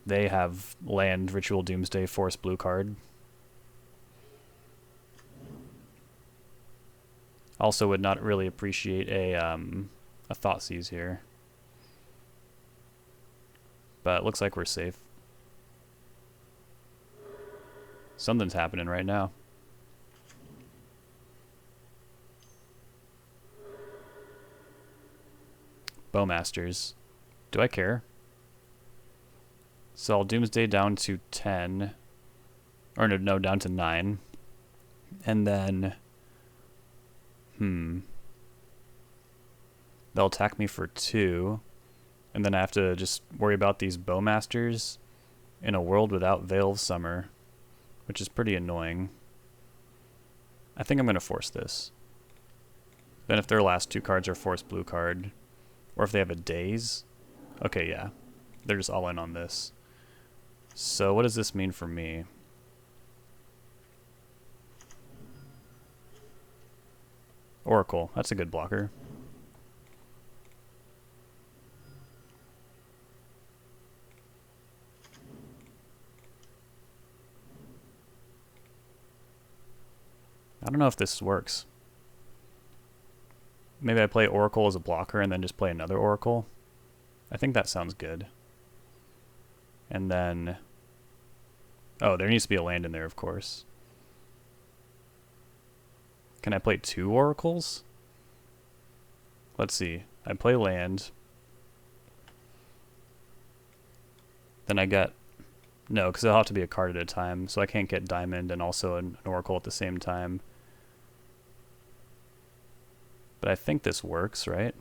Speaker 1: they have land, Ritual Doomsday, Force blue card. Also would not really appreciate a Thoughtseize here. But it looks like we're safe. Something's happening right now. Bowmasters. Do I care? So I'll Doomsday down to 10. Or no, down to 9. And then... They'll attack me for 2. And then I have to just worry about these Bowmasters in a world without Veil of Summer, which is pretty annoying. I think I'm going to force this. Then if their last 2 cards are Force blue card, or if they have a Daze, okay, yeah, they're just all in on this. So what does this mean for me? Oracle, that's a good blocker. I don't know if this works. Maybe I play Oracle as a blocker and then just play another Oracle. I think that sounds good. And then... Oh, there needs to be a land in there, of course. Can I play 2 Oracles? Let's see. I play land. Then I get... No, because it'll have to be a card at a time, so I can't get Diamond and also an Oracle at the same time. But I think this works, right?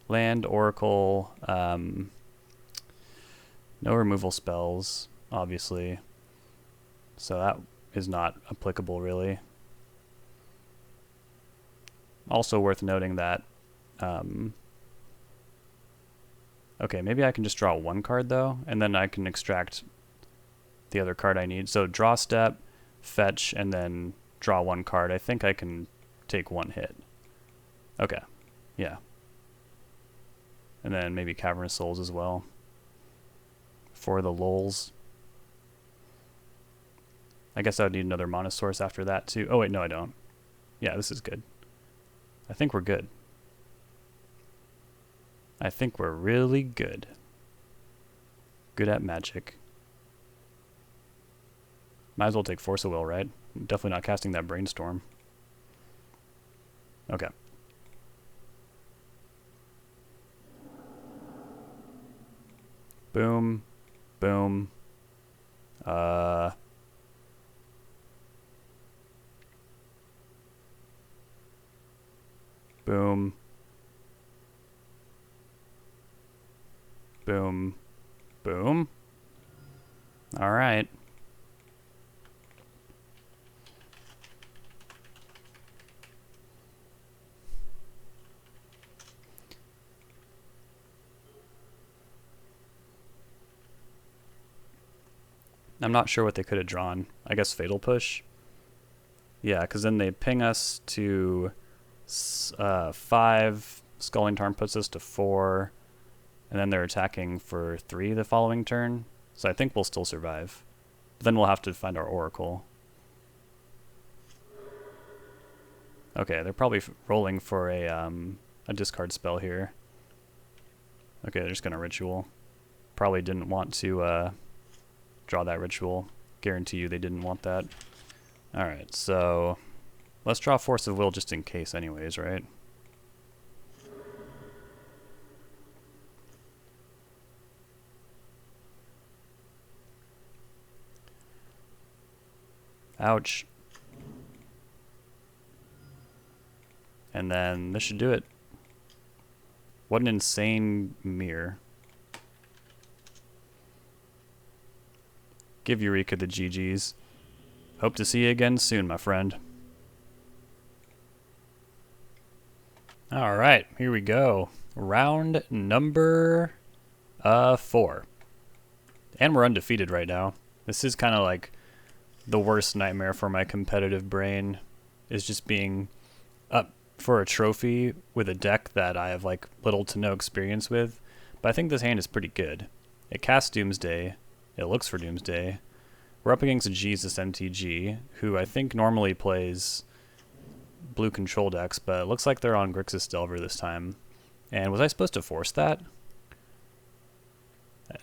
Speaker 1: Land, Oracle, no removal spells, obviously. So that is not applicable, really. Also worth noting that... okay, maybe I can just draw 1 card, though, and then I can extract the other card I need. So draw step, fetch, and then draw 1 card. I think I can take 1 hit. Okay, yeah. And then maybe Cavernous Souls as well. For the lulz. I guess I would need another mana source after that, too. Oh, wait, no, I don't. Yeah, this is good. I think we're good. I think we're really good. Good at magic. Might as well take Force of Will, right? I'm definitely not casting that Brainstorm. Okay. Boom. Boom. Boom. Boom. Boom. All right. I'm not sure what they could have drawn. I guess Fatal Push. Yeah, because then they ping us to 5. Sculling Tarn puts us to 4. And then they're attacking for 3 the following turn. So I think we'll still survive. Then we'll have to find our Oracle. Okay, they're probably rolling for a discard spell here. Okay, they're just gonna ritual. Probably didn't want to draw that ritual. Guarantee you they didn't want that. Alright, so let's draw Force of Will just in case anyways, right? Ouch. And then this should do it. What an insane mirror. Give Eureka the GGs. Hope to see you again soon, my friend. Alright, here we go. Round number 4. And we're undefeated right now. This is kind of like the worst nightmare for my competitive brain, is just being up for a trophy with a deck that I have like little to no experience with. But I think this hand is pretty good. It casts Doomsday. It looks for Doomsday. We're up against a Jesus MTG, who I think normally plays blue control decks, but it looks like they're on Grixis Delver this time. And was I supposed to force that?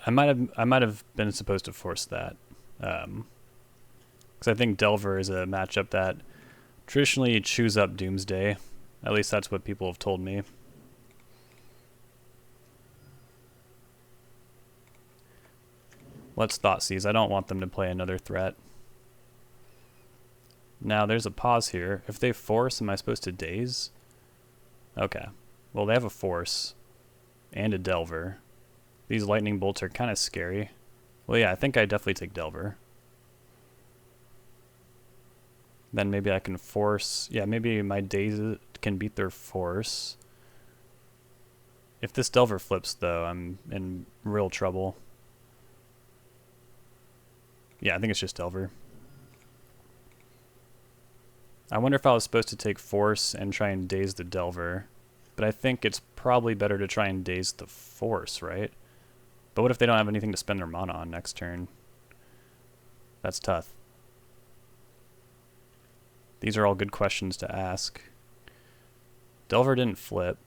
Speaker 1: I might have been supposed to force that. Because I think Delver is a matchup that traditionally chews up Doomsday. At least that's what people have told me. Let's Thoughtseize. I don't want them to play another threat. Now there's a pause here. If they force, am I supposed to daze? Okay. Well, they have a force and a Delver. These lightning bolts are kind of scary. Well, yeah, I think I definitely take Delver. Then maybe I can force. Yeah, maybe my daze can beat their force. If this Delver flips, though, I'm in real trouble. Yeah, I think it's just Delver. I wonder if I was supposed to take Force and try and daze the Delver. But I think it's probably better to try and daze the Force, right? But what if they don't have anything to spend their mana on next turn? That's tough. These are all good questions to ask. Delver didn't flip.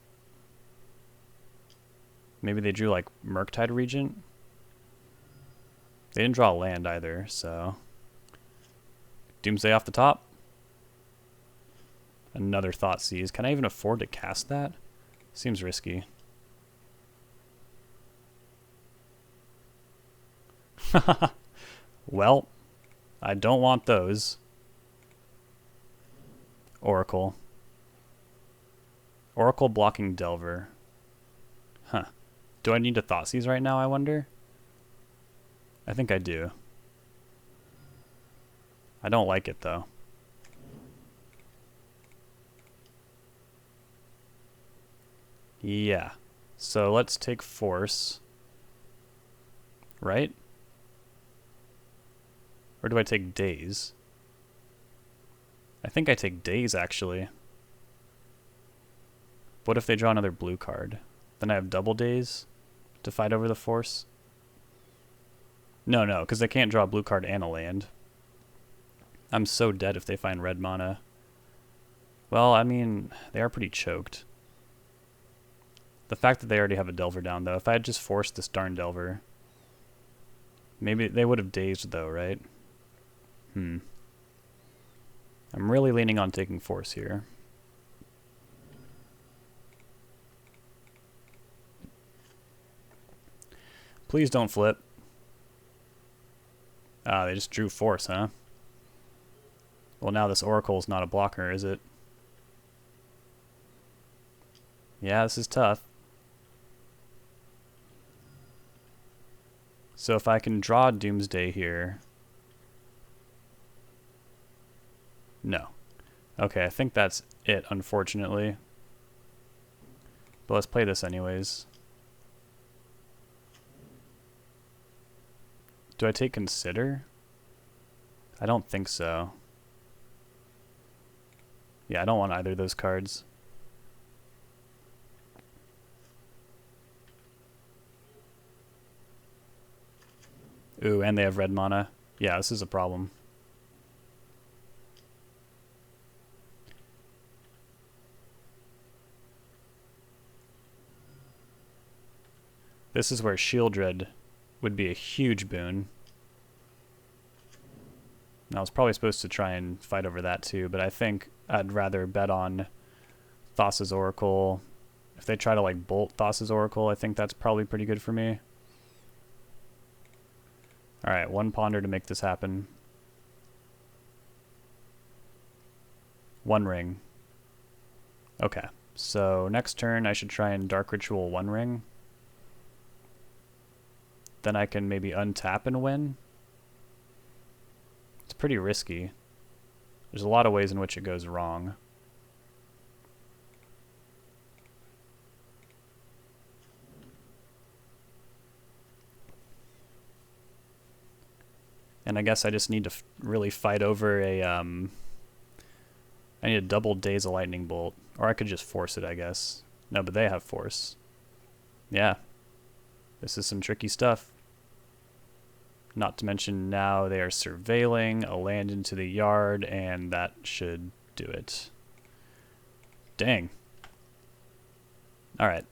Speaker 1: Maybe they drew like Murktide Regent? They didn't draw a land either, so... Doomsday off the top. Another Thoughtseize. Can I even afford to cast that? Seems risky. Well, I don't want those. Oracle. Oracle blocking Delver. Huh. Do I need to Thoughtseize right now, I wonder? I think I do. I don't like it, though. Yeah. So let's take Force. Right? Or do I take Daze? I think I take Daze, actually. What if they draw another blue card? Then I have double Daze to fight over the Force? No, because they can't draw a blue card and a land. I'm so dead if they find red mana. Well, I mean, they are pretty choked. The fact that they already have a Delver down, though, if I had just forced this darn Delver, maybe they would have dazed, though, right? I'm really leaning on taking Force here. Please don't flip. Ah, they just drew Force, huh? Well, now this Oracle's not a blocker, is it? Yeah, this is tough. So if I can draw Doomsday here... No. Okay, I think that's it, unfortunately. But let's play this anyways. Do I take Consider? I don't think so. Yeah, I don't want either of those cards. Ooh, and they have red mana. Yeah, this is a problem. This is where Shieldred would be a huge boon. I was probably supposed to try and fight over that too, but I think I'd rather bet on Thassa's Oracle. If they try to like bolt Thassa's Oracle, I think that's probably pretty good for me. Alright, one Ponder to make this happen. One ring. Okay, so next turn I should try and Dark Ritual one ring. Then I can maybe untap and win. It's pretty risky. There's a lot of ways in which it goes wrong. And I guess I just need to really fight over a, I need a double Daze of Lightning Bolt. Or I could just force it, I guess. No, but they have force. Yeah. This is some tricky stuff. Not to mention now they are surveilling a land into the yard, and that should do it. Dang. Alright.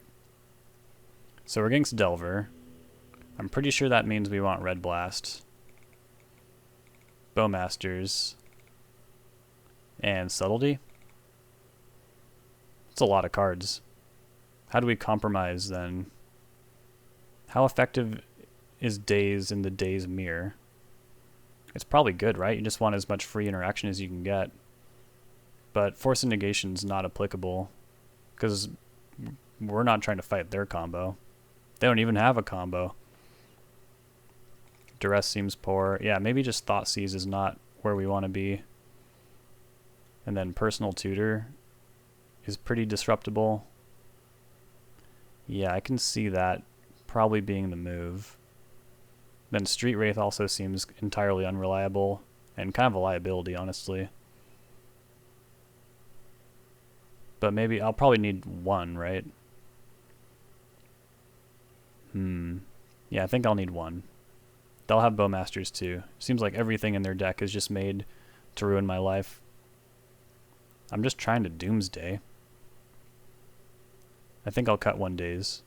Speaker 1: So we're against Delver. I'm pretty sure that means we want Red Blast, Bowmasters, and Subtlety. It's a lot of cards. How do we compromise then? How effective is Daze in the Daze Mirror? It's probably good, right? You just want as much free interaction as you can get. But Force and Negation's not applicable, because we're not trying to fight their combo. They don't even have a combo. Duress seems poor. Yeah, maybe just Thoughtseize is not where we want to be. And then Personal Tutor is pretty disruptible. Yeah, I can see that probably being the move. Then Street Wraith also seems entirely unreliable and kind of a liability, honestly. But maybe I'll probably need one, right? Yeah, I think I'll need one. They'll have Bowmasters too. Seems like everything in their deck is just made to ruin my life. I'm just trying to Doomsday. I think I'll cut one Daze.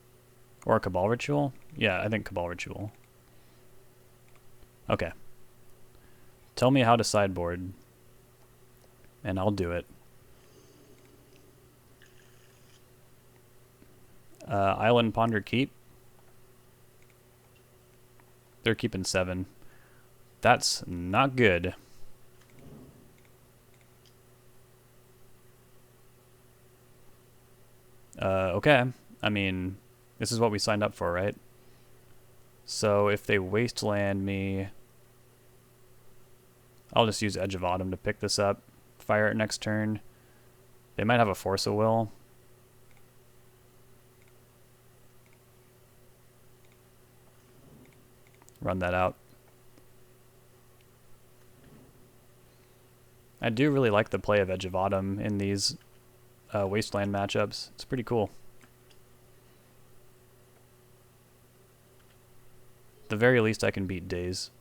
Speaker 1: Or a Cabal Ritual? Yeah, I think Cabal Ritual. Okay. Tell me how to sideboard, and I'll do it. Island Ponder keep. They're keeping 7. That's not good. Okay. I mean, this is what we signed up for, right? So if they wasteland me, I'll just use Edge of Autumn to pick this up. Fire it next turn. They might have a Force of Will. Run that out. I do really like the play of Edge of Autumn in these Wasteland matchups. It's pretty cool. At the very least, I can beat Daze.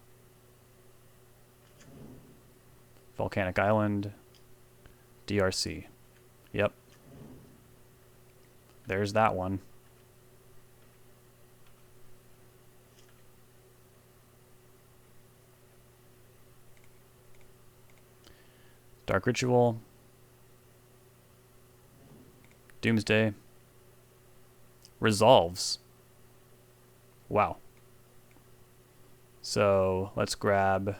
Speaker 1: Volcanic Island. DRC. Yep. There's that one. Dark Ritual. Doomsday. Resolves. Wow. So let's grab...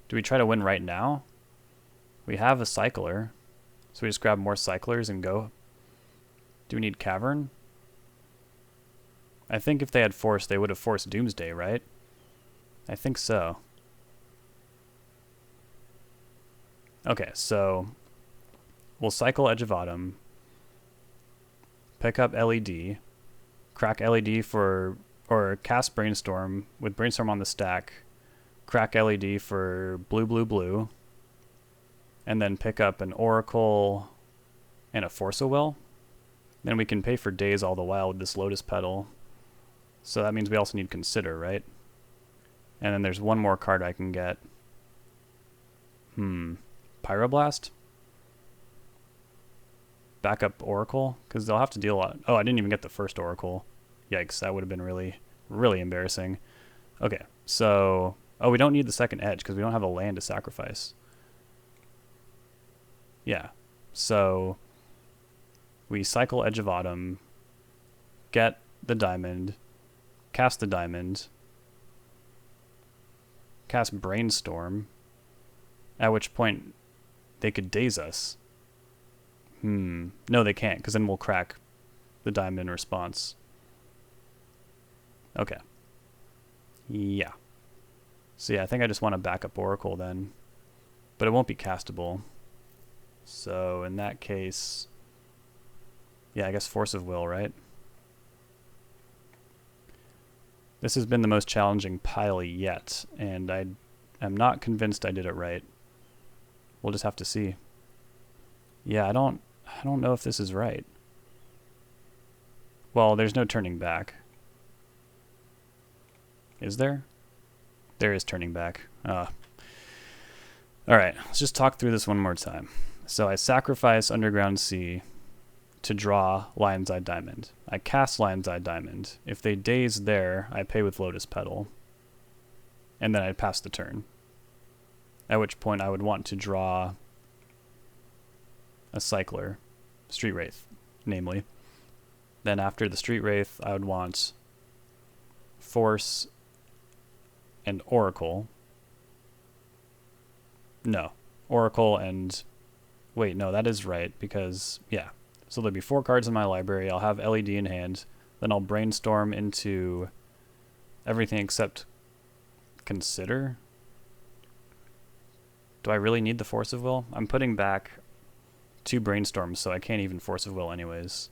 Speaker 1: Do we try to win right now? We have a Cycler. So we just grab more Cyclers and go. Do we need Cavern? I think if they had Force, they would have forced Doomsday, right? I think so. Okay, so we'll cycle Edge of Autumn, pick up LED, crack LED for, or cast Brainstorm with Brainstorm on the stack, crack LED for blue, blue, blue, and then pick up an Oracle and a Force of Will. Then we can pay for Daze all the while with this Lotus Petal. So that means we also need Consider, right? And then there's one more card I can get. Pyroblast? Backup Oracle? Because they'll have to deal a lot. Oh, I didn't even get the first Oracle. Yikes, that would have been really, really embarrassing. Okay, so... Oh, we don't need the second edge because we don't have a land to sacrifice. Yeah, so... We cycle Edge of Autumn, get the diamond, cast the diamond, cast Brainstorm, at which point they could daze us. No, they can't, because then we'll crack the diamond in response. Okay. Yeah. So yeah, I think I just want to back up Oracle then. But it won't be castable. So in that case... Yeah, I guess Force of Will, right? This has been the most challenging pile yet, and I am not convinced I did it right. We'll just have to see. Yeah, I don't know if this is right. Well, there's no turning back. Is there? There is turning back. Alright, let's just talk through this one more time. So I sacrifice Underground Sea to draw Lion's Eye Diamond. I cast Lion's Eye Diamond. If they daze there, I pay with Lotus Petal. And then I pass the turn. At which point I would want to draw a Cycler, Street Wraith, namely. Then after the Street Wraith, I would want Force and Oracle. No, Oracle and... Wait, no, that is right, because, yeah. So there'll be 4 cards in my library. I'll have LED in hand. Then I'll brainstorm into everything except Consider. Do I really need the Force of Will? I'm putting back 2 brainstorms, so I can't even Force of Will anyways.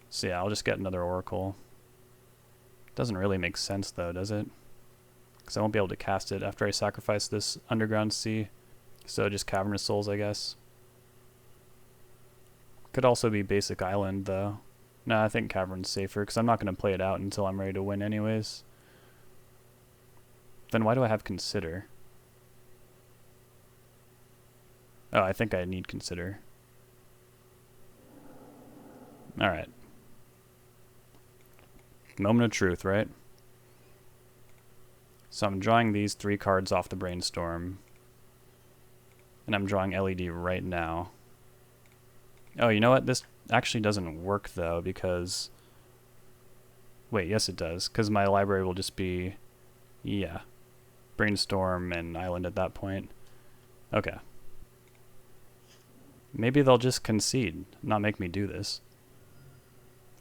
Speaker 1: So yeah, I'll just get another Oracle. Doesn't really make sense though, does it? Because I won't be able to cast it after I sacrifice this Underground Sea. So just Cavernous Souls, I guess. Could also be Basic Island, though. No, I think Cavern's safer, because I'm not going to play it out until I'm ready to win anyways. Then why do I have Consider? Oh, I think I need Consider. Alright. Moment of truth, right? So I'm drawing these 3 cards off the Brainstorm. And I'm drawing LED right now. Oh, you know what? This actually doesn't work, though, because... Wait, yes it does, because my library will just be... Yeah. Brainstorm and Island at that point. Okay. Maybe they'll just concede, not make me do this.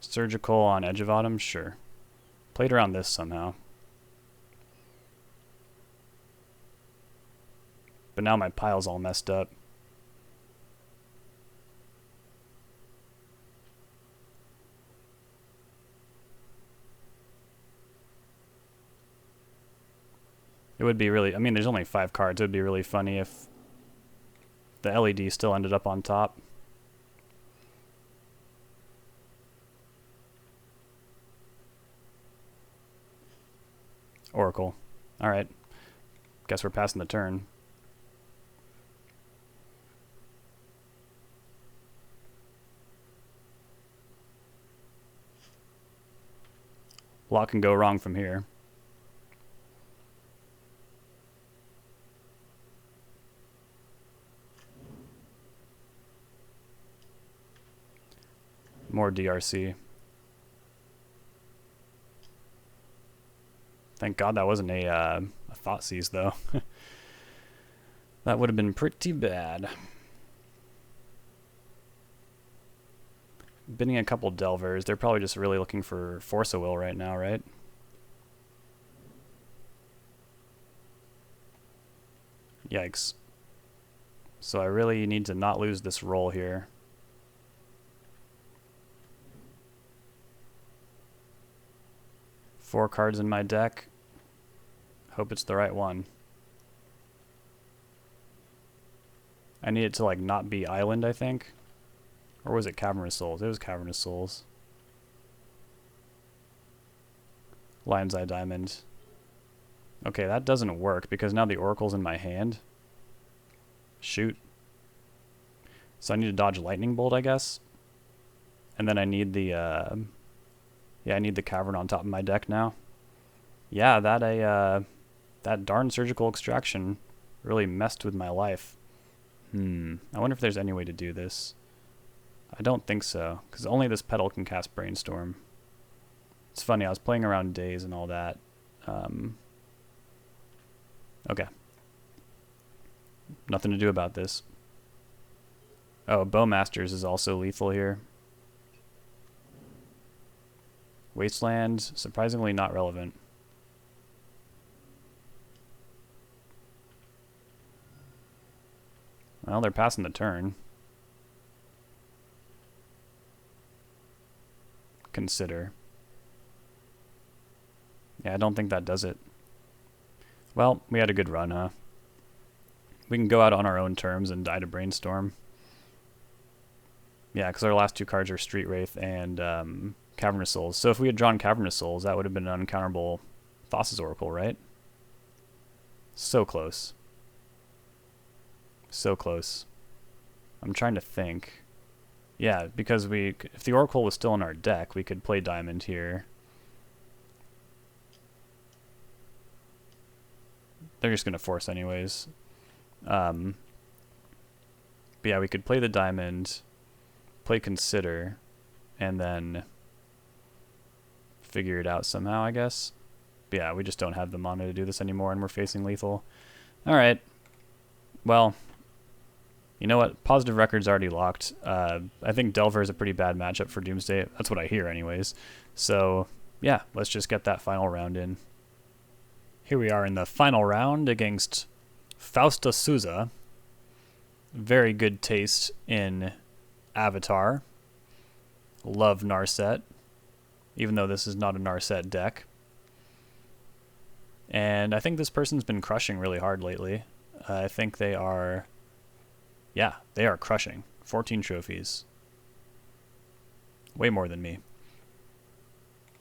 Speaker 1: Surgical on Edge of Autumn? Sure. Played around this somehow. But now my pile's all messed up. It would be really... I mean, there's only 5 cards. It would be really funny if the LED still ended up on top. Oracle. Alright. Guess we're passing the turn. A lot can go wrong from here. More DRC. Thank God that wasn't a Thoughtseize, though. That would have been pretty bad. Binning a couple Delvers. They're probably just really looking for Force of Will right now, right? Yikes. So I really need to not lose this roll here. Four cards in my deck. Hope it's the right one. I need it to like not be Island, I think. Or was it Cavernous Souls? It was Cavernous Souls. Lion's Eye Diamond. Okay, that doesn't work because now the Oracle's in my hand. Shoot. So I need to dodge Lightning Bolt, I guess. And then I need the, yeah, I need the Cavern on top of my deck now. Yeah, that darn Surgical Extraction really messed with my life. I wonder if there's any way to do this. I don't think so, because only this Petal can cast Brainstorm. It's funny, I was playing around Daze and all that. Okay. Nothing to do about this. Oh, Bowmasters is also lethal here. Wasteland, surprisingly not relevant. Well, they're passing the turn. Consider. Yeah, I don't think that does it. Well, we had a good run, huh? We can go out on our own terms and die to Brainstorm. Yeah, because our last two cards are Street Wraith and Cavernous Souls. So if we had drawn Cavernous Souls, that would have been an uncounterable Thassa's Oracle, right? So close. So close. I'm trying to think. Yeah, because if the Oracle was still in our deck, we could play Diamond here. They're just going to force anyways. But yeah, we could play the Diamond, play Consider, and then figure it out somehow, I guess. But yeah, we just don't have the mana to do this anymore, and we're facing lethal. Alright. Well, you know what? Positive record's already locked. I think Delver is a pretty bad matchup for Doomsday. That's what I hear anyways. So, yeah, let's just get that final round in. Here we are in the final round against Fausta Souza. Very good taste in Avatar. Love Narset, even though this is not a Narset deck. And I think this person's been crushing really hard lately. I think they are... Yeah, they are crushing. 14 trophies. Way more than me.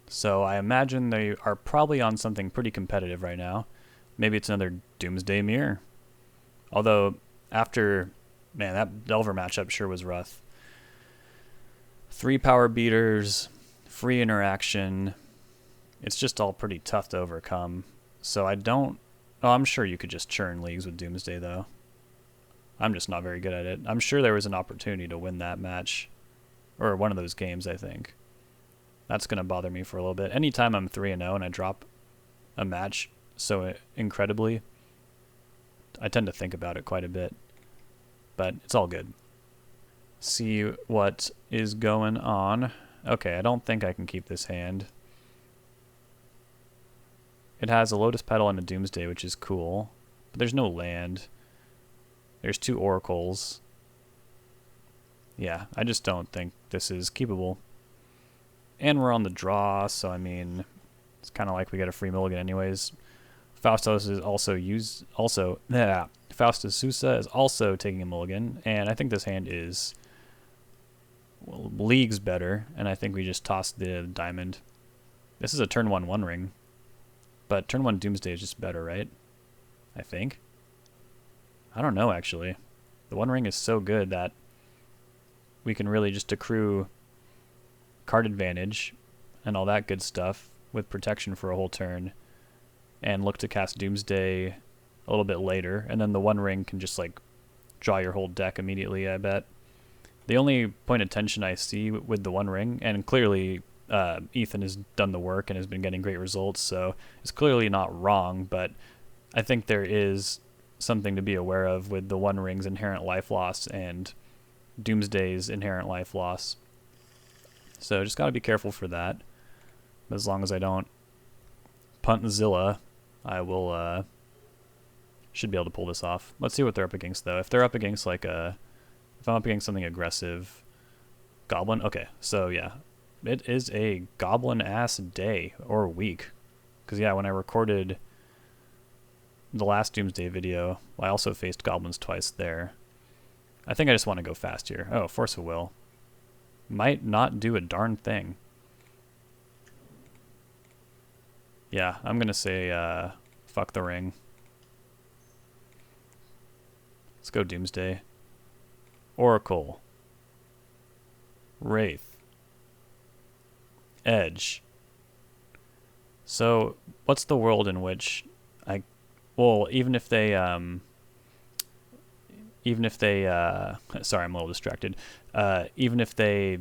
Speaker 1: So I imagine they are probably on something pretty competitive right now. Maybe it's another Doomsday Mirror. Although, after... Man, that Delver matchup sure was rough. 3 power beaters, free interaction. It's just all pretty tough to overcome. So I don't... Oh, I'm sure you could just churn leagues with Doomsday, though. I'm just not very good at it. I'm sure there was an opportunity to win that match. Or one of those games, I think. That's going to bother me for a little bit. Anytime I'm 3-0 and I drop a match so incredibly, I tend to think about it quite a bit. But it's all good. See what is going on. Okay, I don't think I can keep this hand. It has a Lotus Petal and a Doomsday, which is cool. But there's no land. There's 2 Oracles. Yeah, I just don't think this is keepable. And we're on the draw, so I mean, it's kind of like we get a free mulligan anyways. Faustus is Fausta Souza is also taking a mulligan, and I think this hand is, well, leagues better, and I think we just toss the Diamond. This is a turn 1 One Ring, but turn 1 Doomsday is just better, right? I think. I don't know, actually. The One Ring is so good that we can really just accrue card advantage and all that good stuff with protection for a whole turn and look to cast Doomsday a little bit later, and then the One Ring can just like draw your whole deck immediately, I bet. The only point of tension I see with the One Ring, and clearly Ethan has done the work and has been getting great results, so it's clearly not wrong, but I think there is something to be aware of with the One Ring's inherent life loss and Doomsday's inherent life loss. So just got to be careful for that. But as long as I don't punt Zilla, I will should be able to pull this off. Let's see what they're up against, though. If they're up against like if I'm up against something aggressive, Goblin. Okay, so yeah, it is a Goblin ass day or week. Because yeah, when I recorded the last Doomsday video, I also faced Goblins twice there. I think I just want to go fast here. Oh, Force of Will. Might not do a darn thing. Yeah, I'm going to say Fuck the ring. Let's go Doomsday. Oracle. Wraith. Edge. So, what's the world in which well, even if they, sorry, I'm a little distracted. Even if they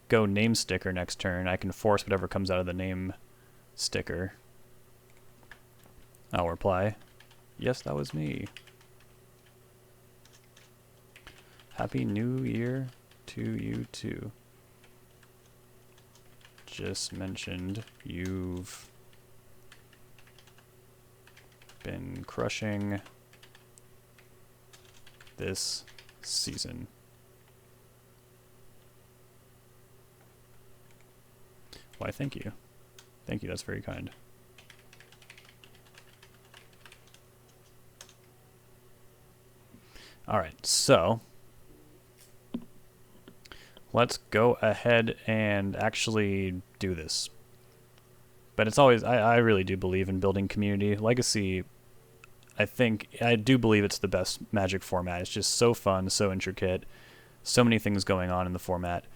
Speaker 1: go name sticker next turn, I can force whatever comes out of the name sticker. I'll reply, yes, that was me. Happy New Year to you too. Just mentioned you've been crushing this season. Why, thank you. Thank you, that's very kind. Alright, so let's go ahead and actually do this. But it's always, I really do believe in building community. Legacy, I do believe it's the best Magic format. It's just so fun, so intricate, so many things going on in the format.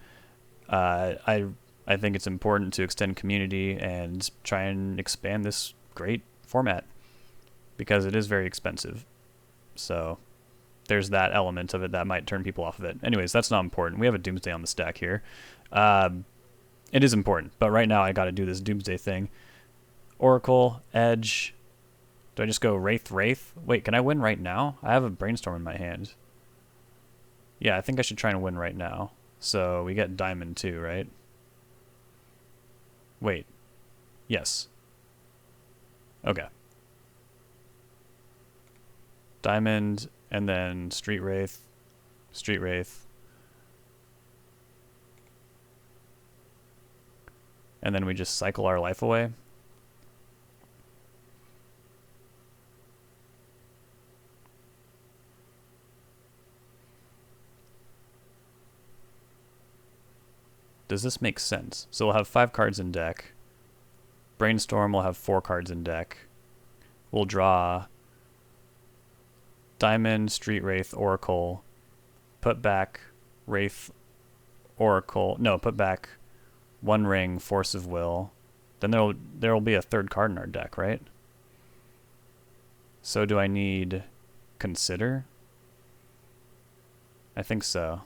Speaker 1: I think it's important to extend community and try and expand this great format because it is very expensive. So there's that element of it that might turn people off of it. Anyways, that's not important. We have a Doomsday on the stack here. It is important, but right now I got to do this Doomsday thing. Oracle, Edge. Do I just go Wraith? Wait, can I win right now? I have a Brainstorm in my hand. Yeah, I think I should try and win right now. So we get Diamond too, right? Wait. Yes. Okay. Diamond, and then Street Wraith. And then we just cycle our life away. Does this make sense? So we'll have 5 cards in deck. Brainstorm will have 4 cards in deck. We'll draw Diamond, Street Wraith, Oracle. Put back Wraith, Oracle. No, put back One Ring, Force of Will. Then there'll be a 3rd card in our deck, right? So do I need Consider? I think so.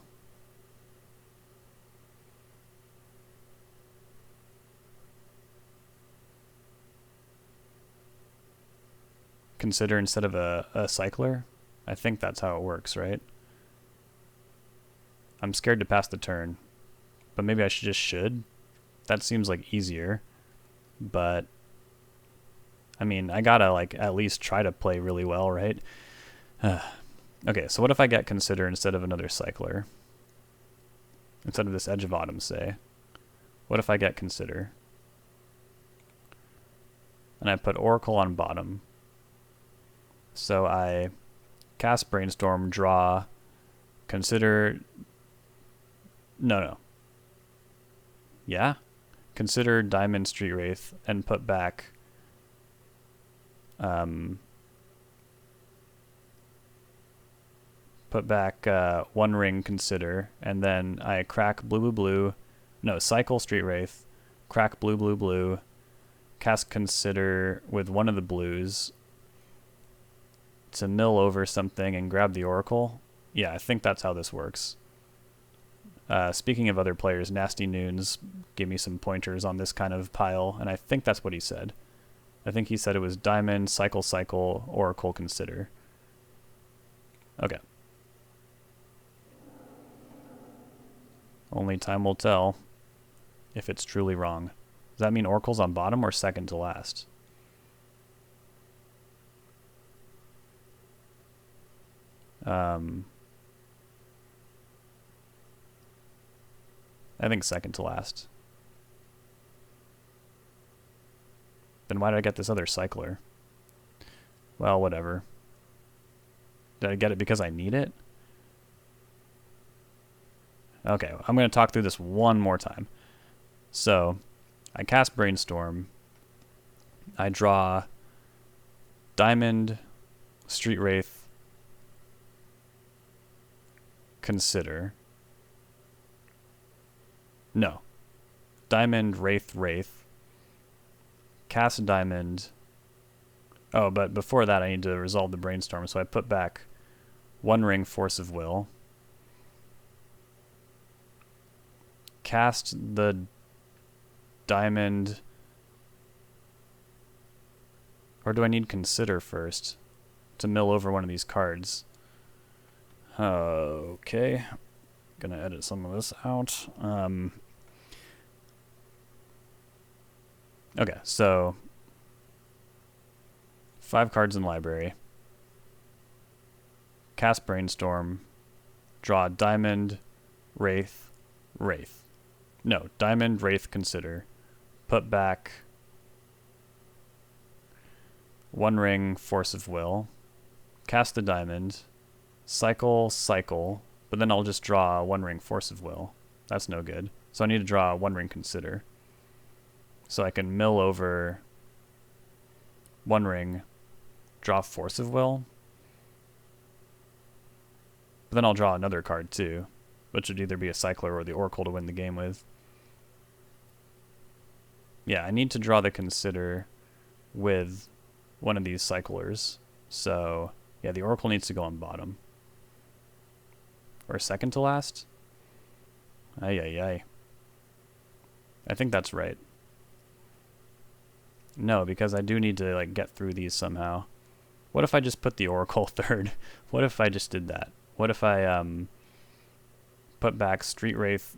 Speaker 1: Consider instead of a cycler? I think that's how it works, right? I'm scared to pass the turn, but maybe I should. That seems like easier, but I mean, I gotta like at least try to play really well, right? Okay, so what if I get Consider instead of another cycler? Instead of this Edge of Autumn, say. What if I get Consider? And I put Oracle on bottom. So I cast Brainstorm, draw, Consider. No. Yeah? Consider Diamond, Street Wraith, and put back One Ring, Consider, and then I crack blue. No, cycle Street Wraith, crack blue, cast Consider with one of the blues to mill over something and grab the Oracle. Yeah, I think that's how this works. Speaking of other players, Nasty Noons gave me some pointers on this kind of pile, and I think that's what he said. I think he said it was Diamond, cycle, Oracle, Consider. Okay. Only time will tell if it's truly wrong. Does that mean Oracle's on bottom or second to last? I think second to last. Then why did I get this other cycler? Well, whatever. Did I get it because I need it? Okay, I'm going to talk through this one more time. So, I cast Brainstorm. I draw Diamond, Street Wraith, consider. No. Diamond, Wraith, Wraith. Cast Diamond. Oh, but before that I need to resolve the Brainstorm, so I put back One Ring, Force of Will. Cast the Diamond. Or do I need Consider first to mill over one of these cards? Okay. Gonna edit some of this out. Okay, so 5 cards in library. Cast Brainstorm. Draw Diamond, Wraith, Wraith. No, Diamond, Wraith, Consider. Put back One Ring, Force of Will. Cast the Diamond. Cycle, cycle. But then I'll just draw One Ring, Force of Will. That's no good. So I need to draw One Ring, Consider. So I can mill over One Ring, draw Force of Will. But then I'll draw another card too, which would either be a Cycler or the Oracle to win the game with. Yeah, I need to draw the Consider with one of these Cyclers. So, yeah, the Oracle needs to go on bottom. Or second to last? Ay, ay, ay. I think that's right. No, because I do need to like get through these somehow. What if I just put the Oracle third? What if I just did that? What if I put back Street Wraith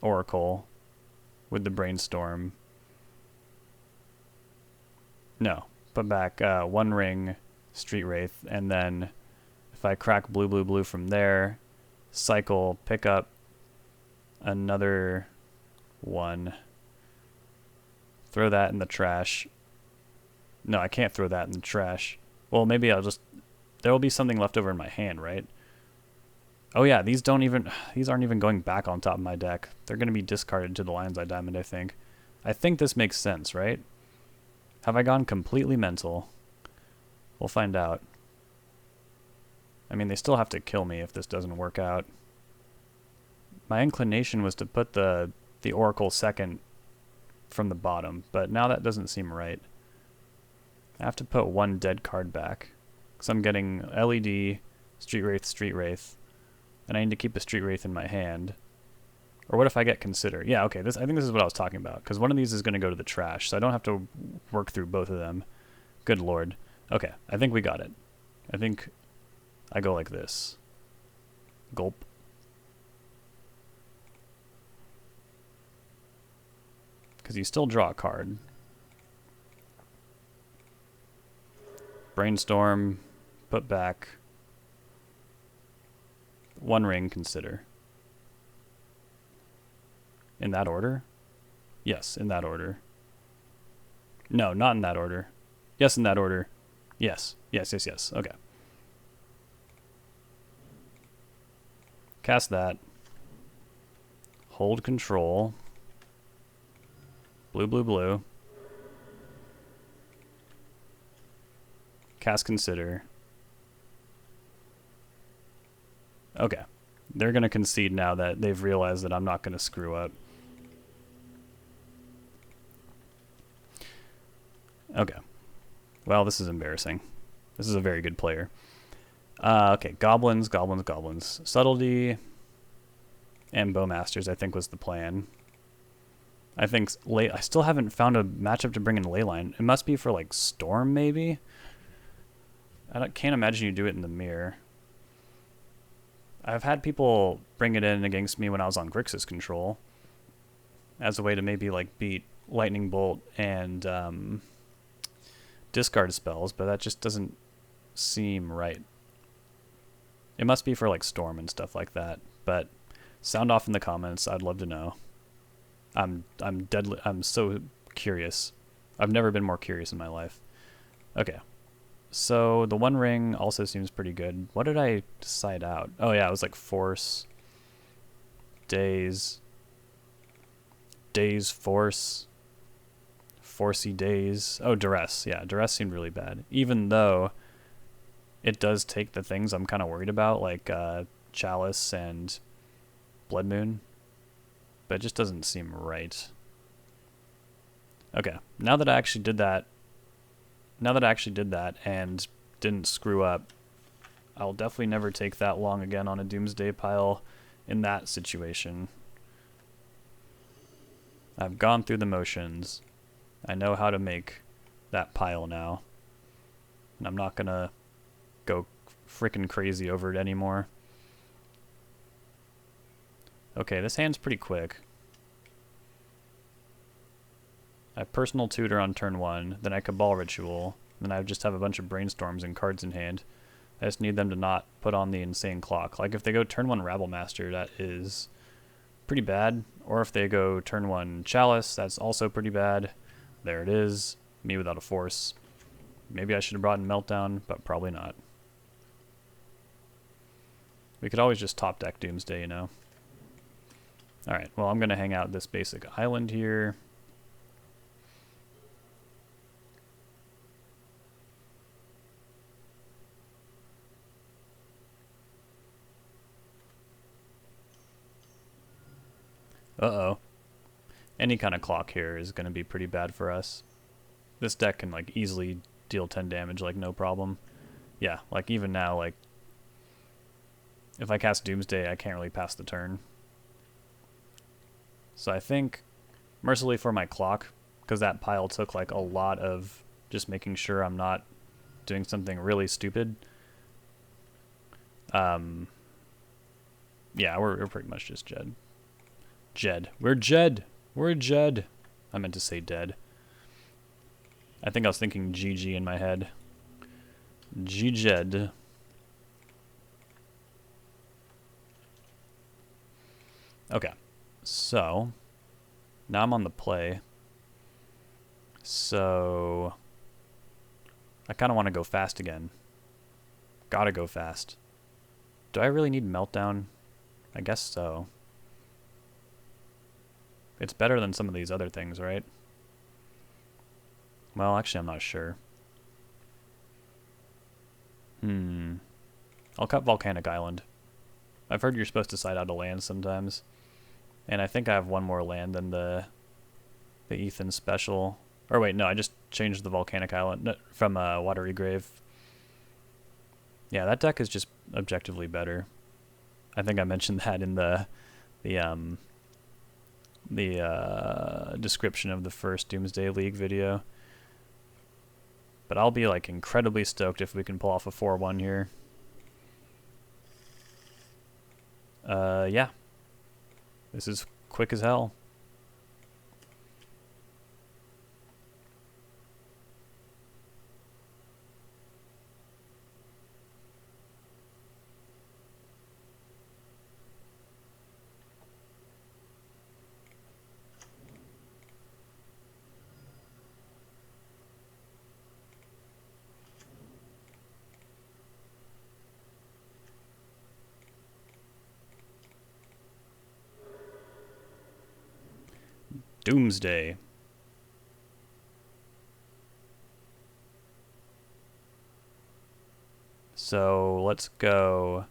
Speaker 1: Oracle with the Brainstorm? No, put back One Ring Street Wraith, and then if I crack blue, blue, blue from there, cycle, pick up another one. Throw that in the trash. No, I can't throw that in the trash. Well, maybe I'll just... There will be something left over in my hand, right? Oh yeah, these aren't even going back on top of my deck. They're going to be discarded to the Lion's Eye Diamond, I think. I think this makes sense, right? Have I gone completely mental? We'll find out. I mean, they still have to kill me if this doesn't work out. My inclination was to put the Oracle second from the bottom, but now that doesn't seem right. I have to put one dead card back, because I'm getting LED, Street Wraith, and I need to keep a Street Wraith in my hand. Or what if I get Consider? Yeah, okay, I think this is what I was talking about, because one of these is going to go to the trash, so I don't have to work through both of them. Good lord. Okay, I think we got it. I think I go like this. Gulp. Because you still draw a card. Brainstorm, put back One Ring, Consider. In that order? Yes, in that order. No, not in that order. Yes, in that order. Yes, yes, yes, yes. Okay. Cast that. Hold control. Blue, blue, blue. Cast Consider. Okay. They're going to concede now that they've realized that I'm not going to screw up. Okay. Well, this is embarrassing. This is a very good player. Okay, goblins, goblins, goblins. Subtlety and Bowmasters, I think, was the plan. I think I still haven't found a matchup to bring in Leyline. It must be for, like, Storm, maybe? I can't imagine you do it in the mirror. I've had people bring it in against me when I was on GRIXIS control as a way to maybe, like, beat Lightning Bolt and discard spells, but that just doesn't seem right. It must be for, like, Storm and stuff like that, but sound off in the comments. I'd love to know. I'm so curious. I've never been more curious in my life. Okay. So the One Ring also seems pretty good. What did I decide out? Oh yeah, it was like Force, Daze, Force, Forcey Days. Oh, Duress. Yeah, Duress seemed really bad. Even though it does take the things I'm kind of worried about, like Chalice and Blood Moon. But it just doesn't seem right. Okay, now that I actually did that and didn't screw up, I'll definitely never take that long again on a Doomsday pile in that situation. I've gone through the motions. I know how to make that pile now. And I'm not gonna go freaking crazy over it anymore. Okay, this hand's pretty quick. I have Personal Tutor on turn 1, then I Cabal Ritual, then I just have a bunch of Brainstorms and cards in hand. I just need them to not put on the Insane Clock. Like if they go turn 1 Rabble Master, that is pretty bad. Or if they go turn 1 Chalice, that's also pretty bad. There it is. Me without a force. Maybe I should have brought in Meltdown, but probably not. We could always just top deck Doomsday, you know. Alright, well I'm going to hang out this basic island here. Uh-oh. Any kind of clock here is going to be pretty bad for us. This deck can like easily deal 10 damage like no problem. Yeah, like even now, like if I cast Doomsday, I can't really pass the turn. So I think, mercifully for my clock, because that pile took like a lot of just making sure I'm not doing something really stupid. Yeah, we're pretty much just Jed. We're Jed. We're Jed. I meant to say dead. I think I was thinking GG in my head. G-Jed. Okay. So, now I'm on the play. So, I kind of want to go fast again. Gotta go fast. Do I really need Meltdown? I guess so. It's better than some of these other things, right? Well, actually, I'm not sure. I'll cut Volcanic Island. I've heard you're supposed to side out a land sometimes. And I think I have one more land than the Ethan special. Or wait, no, I just changed the Volcanic Island from Watery Grave. Yeah, that deck is just objectively better. I think I mentioned that in the description of the first Doomsday League video. But I'll be like incredibly stoked if we can pull off a 4-1 here. Yeah. This is quick as hell. Doomsday. So let's go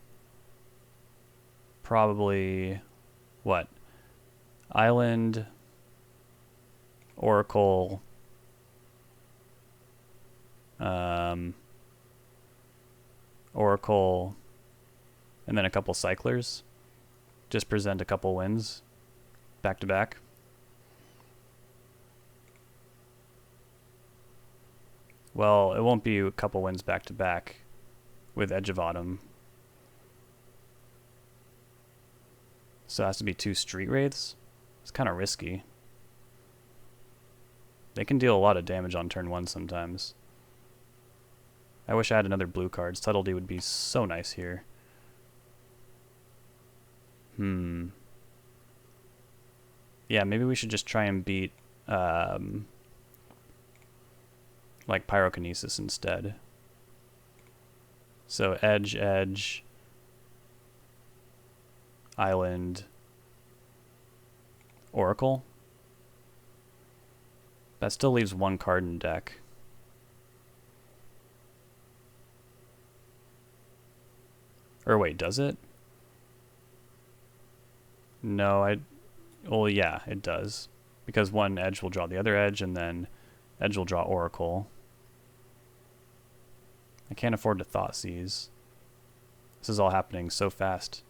Speaker 1: probably what? Island, Oracle, Oracle, and then a couple cyclers. Just present a couple wins back to back. Well, it won't be a couple wins back to back with Edge of Autumn. So it has to be 2 Street Wraiths. It's kind of risky. They can deal a lot of damage on turn 1 sometimes. I wish I had another blue card. Subtlety would be so nice here. Yeah, maybe we should just try and beat like Pyrokinesis instead. So Edge, Island, Oracle. That still leaves one card in deck. Or wait, does it? No, well, yeah, it does. Because one edge will draw the other edge, and then edge will draw Oracle. I can't afford to Thoughtseize. This is all happening so fast.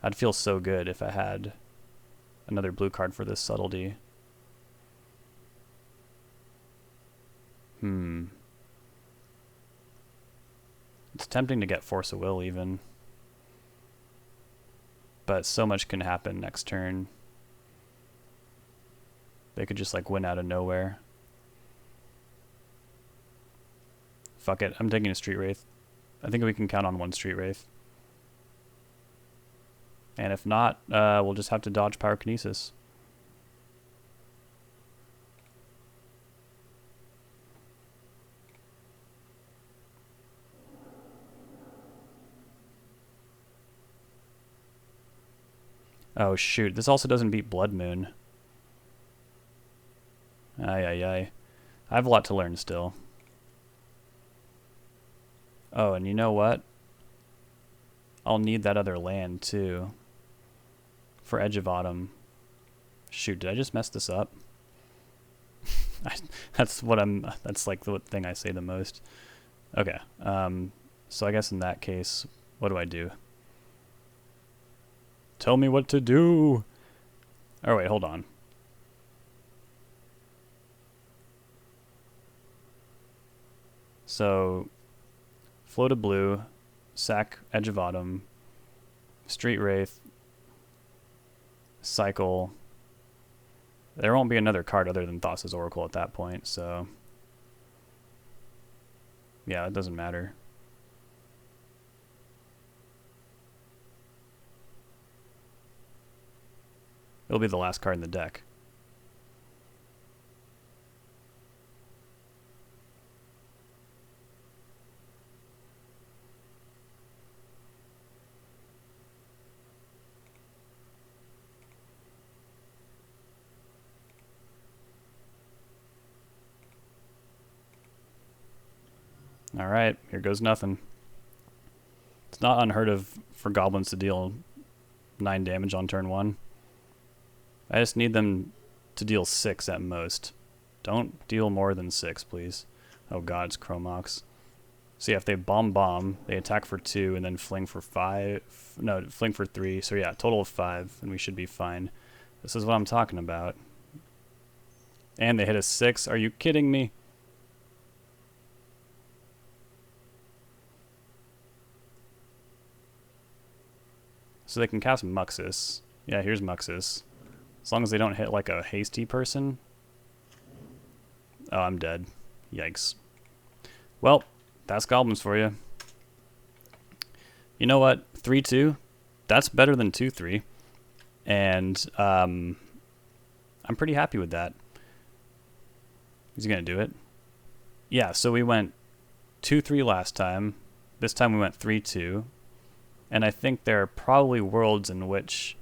Speaker 1: I'd feel so good if I had another blue card for this subtlety. It's tempting to get Force of Will even. But so much can happen next turn. They could just like win out of nowhere. Fuck it, I'm taking a Street Wraith. I think we can count on one Street Wraith. And if not, we'll just have to dodge Pyrokinesis. Oh shoot, this also doesn't beat Blood Moon. Ay. I have a lot to learn still. Oh, and you know what? I'll need that other land too. For Edge of Autumn. Shoot, did I just mess this up? That's like the thing I say the most. Okay, so I guess in that case, what do? Tell me what to do! Oh wait, hold on. So, Float of Blue, sack Edge of Autumn, Street Wraith, cycle. There won't be another card other than Thassa's Oracle at that point, so yeah, it doesn't matter. It'll be the last card in the deck. Alright, here goes nothing. It's not unheard of for goblins to deal 9 damage on turn 1. I just need them to deal 6 at most. Don't deal more than 6, please. Oh god, it's Chromox. So yeah, if they bomb, they attack for 2 and then fling for 5. No, fling for 3. So yeah, total of 5, and we should be fine. This is what I'm talking about. And they hit a 6. Are you kidding me? So they can cast Muxus. Yeah, here's Muxus. As long as they don't hit like a hasty person. Oh, I'm dead. Yikes. Well, that's goblins for you. You know what? 3-2. That's better than 2-3. And I'm pretty happy with that. Is he going to do it? Yeah, so we went 2-3 last time. This time we went 3-2. And I think there are probably worlds in which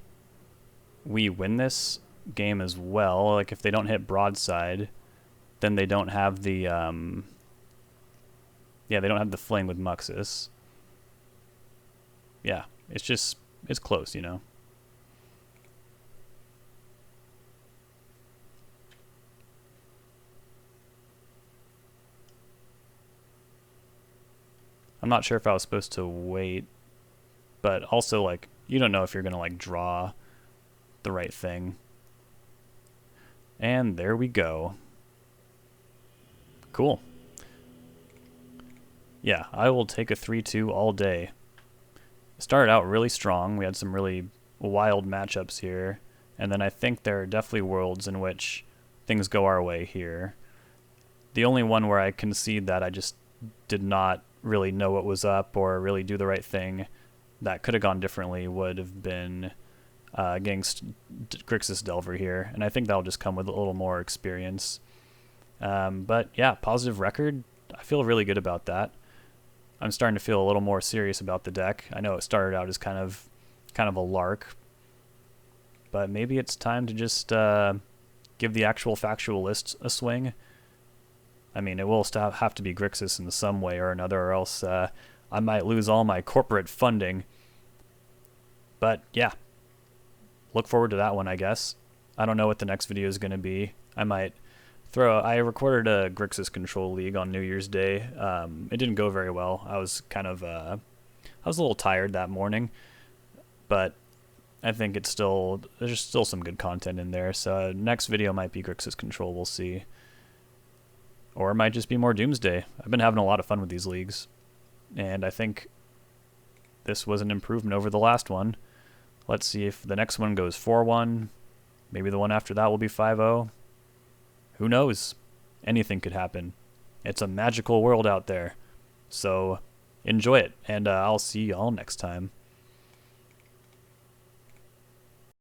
Speaker 1: we win this game as well. Like if they don't hit broadside, then they don't have the they don't have the fling with Muxus. Yeah, it's close, you know. I'm not sure if I was supposed to wait, but also like you don't know if you're gonna like draw the right thing. And there we go. Cool. Yeah, I will take a 3-2 all day. It started out really strong. We had some really wild matchups here. And then I think there are definitely worlds in which things go our way here. The only one where I concede that I just did not really know what was up or really do the right thing that could have gone differently would have been against Grixis Delver here. And I think that'll just come with a little more experience. But yeah, positive record. I feel really good about that. I'm starting to feel a little more serious about the deck. I know it started out as kind of a lark, but maybe it's time to just give the actual factual list a swing. I mean, it will have to be Grixis in some way or another, or else I might lose all my corporate funding. But yeah, look forward to that one, I guess. I don't know what the next video is going to be. I recorded a Grixis Control League on New Year's Day. It didn't go very well. I was a little tired that morning, but I think there's still some good content in there. So next video might be Grixis Control, we'll see. Or it might just be more Doomsday. I've been having a lot of fun with these leagues, and I think this was an improvement over the last one. Let's see if the next one goes 4-1. Maybe the one after that will be 5-0. Who knows? Anything could happen. It's a magical world out there. So enjoy it, and I'll see y'all next time.